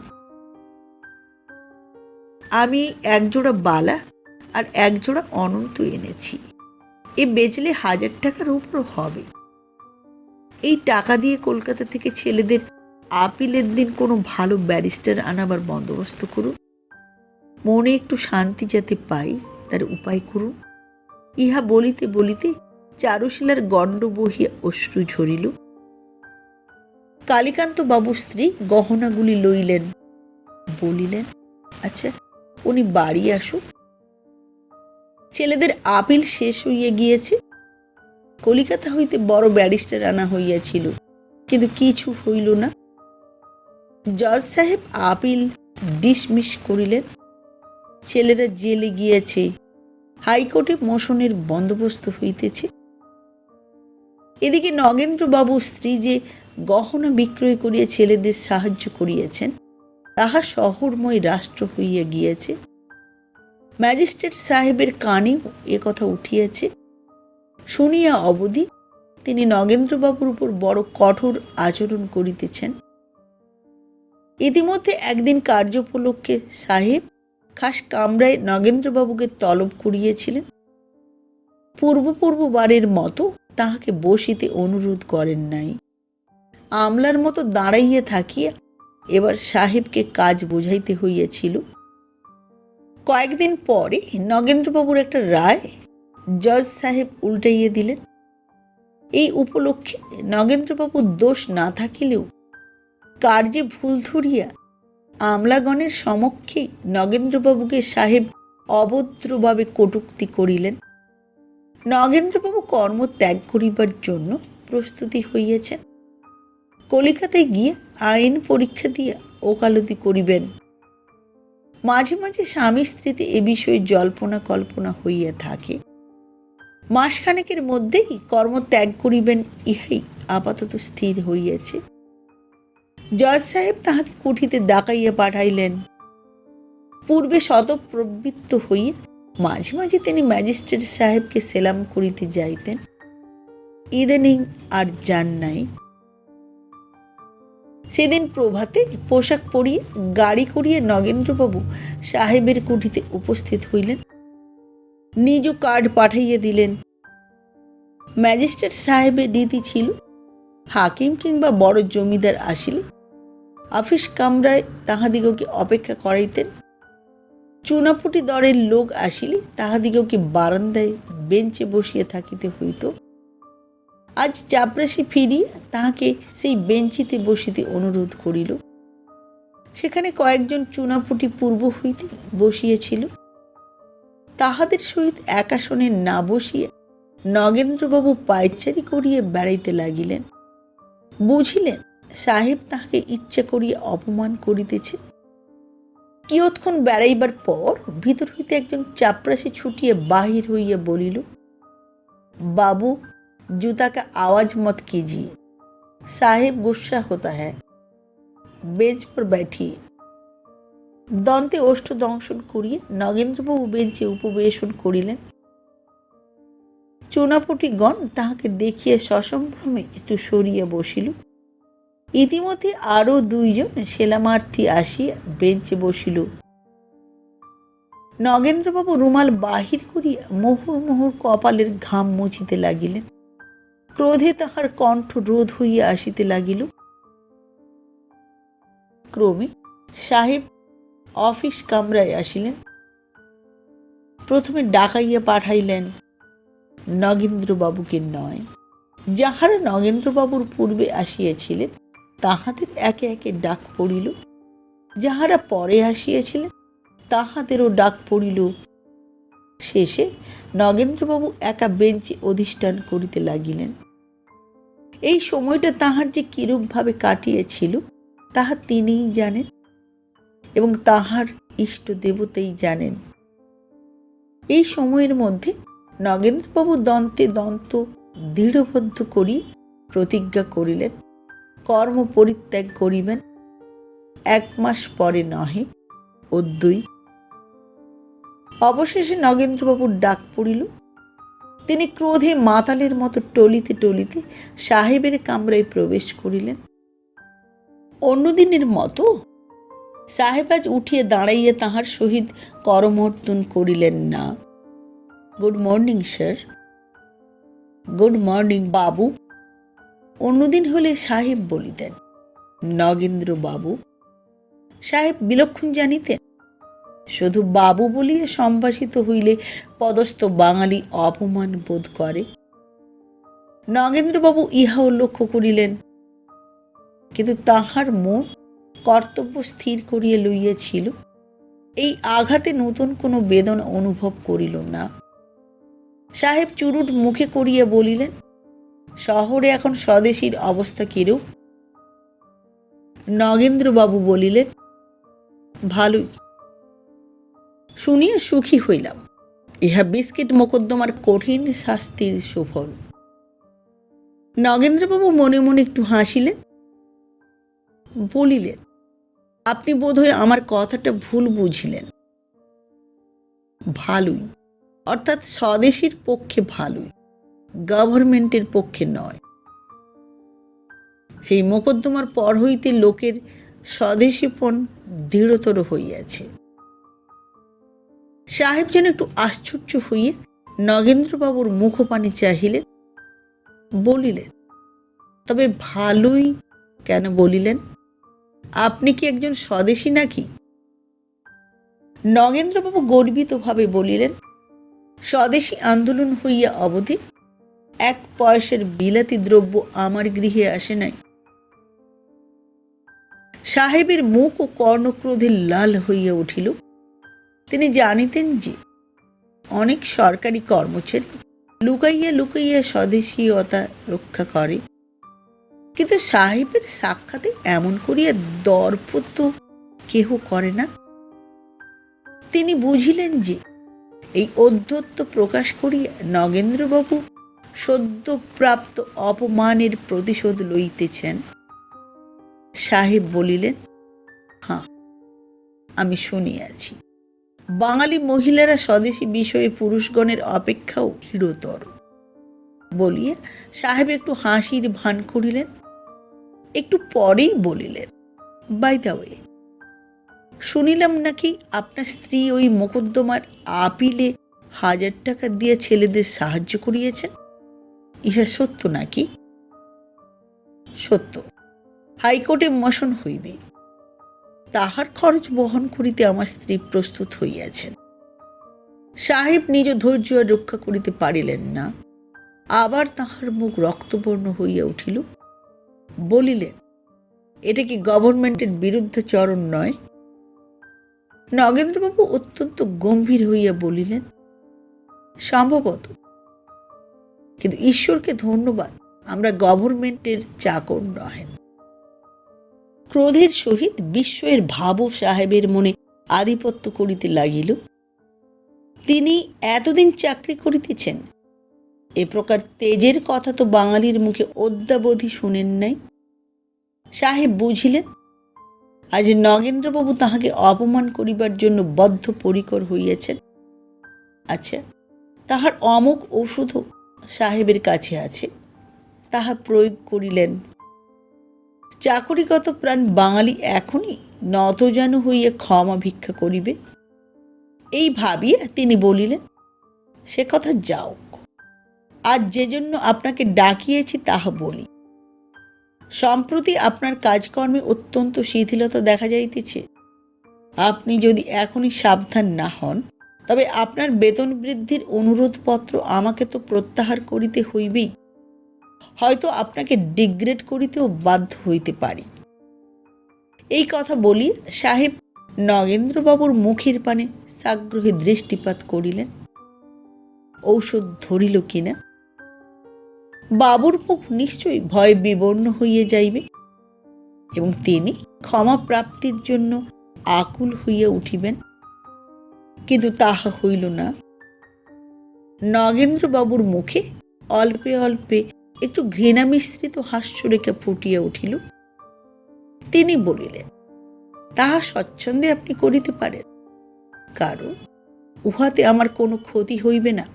আমি একজোড়া বালা আর একজোড়া অনন্ত এনেছি, এ বেচলে 1000 টাকার উপর হবে। এই টাকা দিয়ে কলকাতা থেকে ছেলেদের আপিলের দিন কোনো ভালো ব্যারিস্টার আনাবার বন্দোবস্ত করুন। মনে একটু শান্তি যাতে পাই তার উপায় করুন। ইহা বলিতে বলিতে চারুশীলার গণ্ড বহিয়া অশ্রু ঝরিল। কালীকান্ত বাবু স্ত্রী গহনাগুলি লইলেন, বলিলেন, আচ্ছা উনি বাড়ি আসুক। ছেলেদের আপিল শেষ হইয়া গিয়েছে। কলিকাতা হইতে বড় ব্যারিস্টার আনা হইয়াছিল, কিন্তু কিছু হইল না। জজ সাহেব আপিল ডিসমিস করিলেন। ছেলেরা জেলে গিয়েছে, হাইকোর্টে মোশনের বন্দোবস্ত হইতেছে। এদিকে নগেন্দ্রবাবু স্ত্রী যে গহনা বিক্রয় করিয়া ছেলেদের সাহায্য করিয়াছেন, তাহা শহরময় রাষ্ট্র হইয়া গিয়েছে। ম্যাজিস্ট্রেট সাহেবের কানেও এ কথা উঠিয়াছে। শুনিয়া অবধি তিনি নগেন্দ্রবাবুর উপর বড় কঠোর আচরণ করিতেছেন। ইতিমধ্যে একদিন কার্যোপলক্ষে সাহেব খাস কামরায় নগেন্দ্রবাবুকে তলব করিয়েছিলেন। পূর্ববারের মতো তাহাকে বসিতে অনুরোধ করেন নাই। আমলার মতো দাঁড়াইয়া থাকিয়া এবার সাহেবকে কাজ বোঝাইতে হইয়াছিল। কয়েকদিন পরে নগেন্দ্রবাবুর একটা রায় জজ সাহেব উল্টাইয়া দিলেন। এই উপলক্ষে নগেন্দ্রবাবুর দোষ না থাকিলেও কার্যে ভুল ধরিয়া আমলাগণের সমক্ষে নগেন্দ্রবাবুকে সাহেব অভদ্রভাবে কটূক্তি করিলেন। নগেন্দ্রবাবু কর্ম ত্যাগ করিবার জন্য প্রস্তুতি হইয়াছেন। কলিকাতায় গিয়ে আইন পরীক্ষা দিয়া ওকালতি করিবেন। মাঝে মাঝে স্বামী স্ত্রীতে এ বিষয়ে জল্পনা কল্পনা হইয়া থাকে। মাসখানেকের মধ্যেই কর্ম ত্যাগ করিবেন, ইহাই আপাতত স্থির হইয়াছে। জজ সাহেব তাহাকে কুঠিতে ডাকাইয়া পাঠাইলেন। পূর্বে শতপ্রবৃত্ত হইয়া মাঝে মাঝে তিনি ম্যাজিস্ট্রেট সাহেবকে সেলাম করিতে যাইতেন। ইদানিং আর যান নাই। সেদিন প্রভাতে পোশাক পরিয়ে গাড়ি করিয়া নগেন্দ্রবাবু সাহেবের কুঠিতে উপস্থিত হইলেন। নিজ কার্ড পাঠাইয়া দিলেন। ম্যাজিস্ট্রেট সাহেবের রীতি ছিল, হাকিম কিংবা বড় জমিদার আসিলে অফিস কামরায় তাহাদিগকে অপেক্ষা করাইতেন। চুনাপুটি দরের লোক আসিলে তাহাদিগকে বারান্দায় বেঞ্চে বসিয়া থাকিতে হইত। আজ চাপরাশি ফিরিয়া তাহাকে সেই বেঞ্চিতে বসিতে অনুরোধ করিল। সেখানে কয়েকজন চুনাপুটি পূর্ব হইতে বসিয়াছিল। তাহাদের সহিত এক আসনে না বসিয়া নগেন্দ্রবাবু পায়চারি করিয়া বেড়াইতে লাগিলেন। বুঝিলেন সাহেব তাহাকে ইচ্ছা করিয়া অপমান করিতেছে। কিয়ৎক্ষণ বেড়াইবার পর ভিতর হইতে একজন চাপরাশি ছুটিয়া বাহির হইয়া বলিল, বাবু जूता का आवाज मत कीजिए, साहेब गुस्सा होता है, बेंच पर बैठिए। दंते ओष्ठ दंशन करिए नगेंद्रबाबू बेंचे उपवेशन करिलेन। चूनापुटीगण ताहाके देखिया ससम्भ्रमे एकटु सरिया बसिल। इतिमध्ये आरो दुइजन सेलामार्थी आसिया बेंचे बसिल। नगेंद्रबाबू रुमाल बाहिर करिया मुहुर मुहुर कपालेर घाम मुछिते लागिलेन। क्रोधे ताहार कण्ठ रोध हইয়া আসিতে লাগিল। ক্রমে সাহেব অফিস কামরায় আসিলেন। প্রথমে ডাকাইয়া পাঠাইলেন নগেন্দ্রবাবুকে নয়, যাহারা নগেন্দ্রবাবুর পূর্বে আসিয়াছিলেন তাহাদের একে একে ডাক পড়িল। যাহারা পরে আসিয়াছিলেন তাহাদেরও ডাক পড়িল। শেষে নগেন্দ্রবাবু একা বেঞ্চে অধিষ্ঠান করিতে লাগিলেন। এই সময়টা তাহার যে কিরূপভাবে কাটিয়েছিল তাহা তিনিই জানেন এবং তাহার ইষ্ট দেবতাই জানেন। এই সময়ের মধ্যে নগেন্দ্রবাবু দন্তে দন্ত দৃঢ়বদ্ধ করি প্রতিজ্ঞা করিলেন, কর্ম পরিত্যাগ করিবেন। 1 মাস পরে নহে, অদ্যই। অবশেষে নগেন্দ্রবাবুর ডাক পড়িল। তিনি ক্রোধে মাতালের মতো টলিতে টলিতে সাহেবের কামরায় প্রবেশ করিলেন। অন্যদিনের মতো সাহেব আজ উঠিয়া দাঁড়াইয়া তাহার সহিত করমর্দন করিলেন না। Good morning sir. Good morning বাবু। অন্যদিন হলে সাহেব বলিতেন, নগেন্দ্র বাবু। সাহেব বিলক্ষণ জানিতেন, শুধু বাবু বলিয়া সম্ভাষিত হইলে পদস্থ বাঙালি অপমান বোধ করে। নগেন্দ্রবাবু ইহাও লক্ষ্য করিলেন, কিন্তু তাহার মন কর্তব্য স্থির করিয়া লইয়াছিল। এই আঘাতে নতুন কোনো বেদনা অনুভব করিল না। সাহেব চুরুট মুখে করিয়া বলিলেন, শহরে এখন স্বদেশীর অবস্থা কিরূপ? নগেন্দ্রবাবু বলিলেন, ভালোই। শুনিয়া সুখী হইলাম। ইহা বিস্কিট মোকদ্দমার কঠিন শাস্তির সুফল। নগেন্দ্রবাবু মনে মনে একটু হাসিলেন, বলিলেন, আপনি বোধহয় আমার কথাটা ভুল বুঝিলেন। ভালোই অর্থাৎ স্বদেশীর পক্ষে ভালোই, গভর্নমেন্টের পক্ষে নয়। সেই মোকদ্দমার পর হইতে লোকের স্বদেশীপন দৃঢ়তর হইয়াছে। সাহেব যেন একটু আশ্চর্য হইয়া নগেন্দ্রবাবুর মুখপানে চাহিলেন, বলিলেন, তবে ভালোই কেন বলিলেন? আপনি কি একজন স্বদেশী নাকি? নগেন্দ্রবাবু গর্বিতভাবে বলিলেন, স্বদেশী আন্দোলন হইয়া অবধি এক পয়সার বিলাতি দ্রব্য আমার গৃহে আসে নাই। সাহেবের মুখ ও কর্ণক্রোধে লাল হইয়া উঠিল। তিনি জানিতেন যে অনেক সরকারি কর্মচারী লুকাইয়া লুকাইয়া স্বদেশীয়তা রক্ষা করে, কিন্তু সাহেবের সাক্ষাতে এমন করিয়া দর্প তো কেহ করে না। তিনি বুঝিলেন যে এই ঔদ্ধত্য প্রকাশ করিয়া নগেন্দ্রবাবু সদ্যপ্রাপ্ত অপমানের প্রতিশোধ লইতেছেন। সাহেব বলিলেন, হ্যাঁ, আমি শুনিয়াছি বাঙালি মহিলারা স্বদেশী বিষয়ে পুরুষগণের অপেক্ষাও দৃঢ়তর। বলিয়া সাহেব একটু হাসির ভান করিলেন। একটু পরেই বলিলেন, বাই দ্য ওয়ে, শুনিলাম নাকি আপনার স্ত্রী ওই মোকদ্দমার আপিলে 1000 টাকা দিয়ে ছেলেদের সাহায্য করিয়েছেন। ইহা সত্য নাকি? সত্য। হাইকোর্টে মোশন হইবে, তাহার খরচ বহন করিতে আমার স্ত্রী প্রস্তুত হইয়াছেন। সাহেব নিজ ধৈর্য রক্ষা করিতে পারিলেন না। আবার তাহার মুখ রক্তবর্ণ হইয়া উঠিল। বলিলেন, এটা কি গভর্নমেন্টের বিরুদ্ধাচরণ নয়? নগেন্দ্রবাবু অত্যন্ত গম্ভীর হইয়া বলিলেন, সম্ভবত, কিন্তু ঈশ্বরকে ধন্যবাদ, আমরা গভর্নমেন্টের চাকর নহেন। ক্রোধের সহিত বিস্ময়ের ভাবও সাহেবের মনে আধিপত্য করিতে লাগিল। তিনি এতদিন চাকরি করিতেছেন, এ প্রকার তেজের কথা তো বাঙালির মুখে অদ্যাবধি শুনেন নাই। সাহেব বুঝিলেন, আজ নগেন্দ্রবাবু তাহাকে অপমান করিবার জন্য বদ্ধপরিকর হইয়াছেন। আচ্ছা, তাহার অমুক ওষুধও সাহেবের কাছে আছে, তাহা প্রয়োগ করিলেন। চাকরিগত প্রাণ বাঙালি এখনই নতজানু হইয়া ক্ষমা ভিক্ষা করিবে। এই ভাবিয়া তিনি বলিলেন, সে কথা যাও, আজ যে জন্য আপনাকে ডাকিয়েছি তাহা বলি। সম্প্রতি আপনার কাজকর্মে অত্যন্ত শিথিলতা দেখা যাইতেছে। আপনি যদি এখনই সাবধান না হন, তবে আপনার বেতন বৃদ্ধির অনুরোধপত্র আমাকে তো প্রত্যাহার করিতে হইবেই। হয়তো আপনাকে ডিগ্রেড করিতেও বাধ্য হইতে পারি। এই কথা বলি সাহেব নগেন্দ্রবাবুর মুখের পানে সাগ্রহে দৃষ্টিপাত করিলেন। ঔষধ ধরিল কিনা? বাবুর মুখ নিশ্চয়ই ভয়ে বিবর্ণ হইয়া যাইবে এবং তিনি ক্ষমা প্রাপ্তির জন্য আকুল হইয়া উঠিবেন। কিন্তু তাহা হইল না। নগেন্দ্রবাবুর মুখে অল্পে অল্পে একটু ঘৃণা মিশ্রিত হাস্যরেখা ফুটিয়া উঠিল। তিনি বলিলেন, তাহা স্বচ্ছন্দে আপনি করিতে পারেন, কারণ উহাতে আমার কোনো ক্ষতি হইবে না।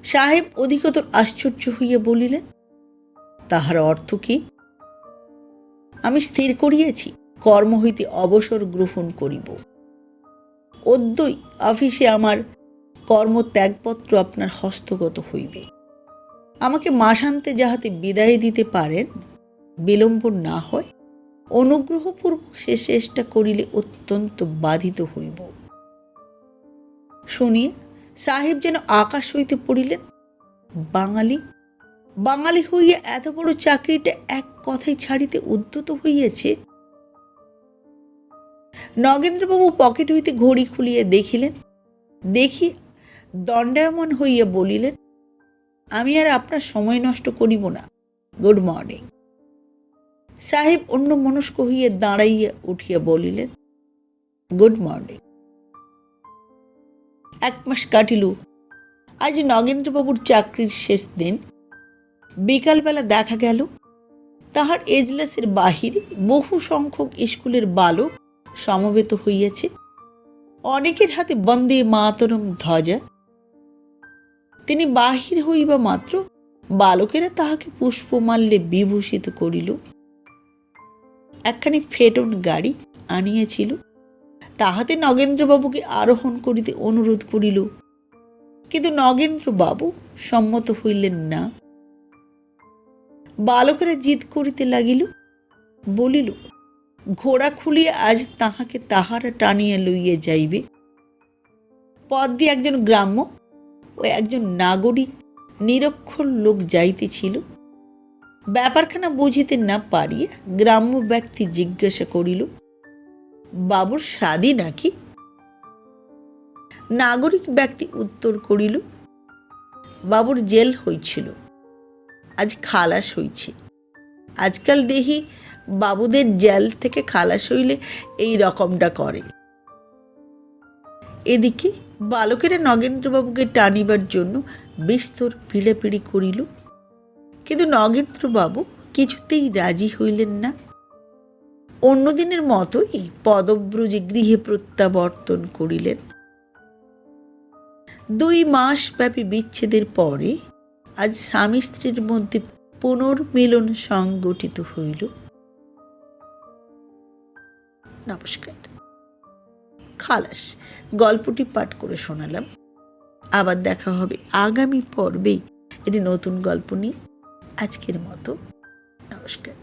সাহেব অধিকতর আশ্চর্য হইয়া বলিলেন, তাহার অর্থ কি? আমি স্থির করিয়াছি কর্ম হইতে অবসর গ্রহণ করিব। অদ্যই অফিসে আমার কর্মত্যাগপত্র আপনার হস্তগত হইবে। আমাকে মাসান্তে যাহাতে বিদায় দিতে পারেন, বিলম্ব না হয়, অনুগ্রহপূর্বক সে চেষ্টা করিলে অত্যন্ত বাধিত হইব। শুনিয়া সাহেব যেন আকাশ হইতে পড়িলেন। বাঙালি বাঙালি হইয়া এত বড় চাকরিটা এক কথায় ছাড়িতে উদ্যত হইয়াছে। নগেন্দ্রবাবু পকেট হইতে ঘড়ি খুলিয়া দেখিলেন। দেখি দণ্ডায়মান হইয়া বলিলেন, আমি আর আপনার সময় নষ্ট করিব না, গুড মর্নিং। সাহেব অন্য মনস্ক হইয়া দাঁড়াইয়া উঠিয়া বলিলেন, গুড মর্নিং। 1 মাস কাটিল। আজ নগেন্দ্রবাবুর চাকরির শেষ দিন। বিকালবেলা দেখা গেল তাহার এজলাসের বাহিরে বহু সংখ্যক স্কুলের বালক সমবেত হইয়াছে। অনেকের হাতে বন্দে মাতরম ধ্বজা। তিনি বাহির হইবা মাত্র বালকেরা তাহাকে পুষ্পমাল্যে বিভূষিত করিল। একখানি ফেটন গাড়ি আনিয়াছিল, তাহাতে নগেন্দ্রবাবুকে আরোহণ করিতে অনুরোধ করিল, কিন্তু নগেন্দ্রবাবু সম্মত হইলেন না। বালকেরা জিদ করিতে লাগিল, বলিল, ঘোড়া খুলিয়া আজ তাহাকে তাহারা টানিয়া লইয়া যাইবে। পথ দিয়ে একজন গ্রাম্য ও একজন নাগরিক নিরক্ষর লোক যাইতেছিল। ব্যাপারখানা বুঝিতে না পারিয়া গ্রাম্য ব্যক্তি জিজ্ঞাসা করিল, বাবুর শাদী নাকি? নাগরিক ব্যক্তি উত্তর করিল, বাবুর জেল হইছিল, আজ খালাস হইছে। আজকাল দেখি বাবুদের জেল থেকে খালাস হইলে এই রকমটা করে। এদিকে বালকেরা নগেন্দ্রবাবুকে টানিবার জন্য বিস্তর পিড়াপিড়ি করিল, কিন্তু নগেন্দ্রবাবু কিছুতেই রাজি হইলেন না। অন্যদিনের মতোই পদব্রজে গৃহে প্রত্যাবর্তন করিলেন। 2 মাস ব্যাপী বিচ্ছেদের পরে আজ স্বামী স্ত্রীর মধ্যে পুনর্মিলন সংগঠিত হইল। নমস্কার। খালাস গল্পটি পাঠ করে শোনালাম। আবার দেখা হবে আগামী পর্বে এটি নতুন গল্প নিয়ে। আজকের মতো নমস্কার।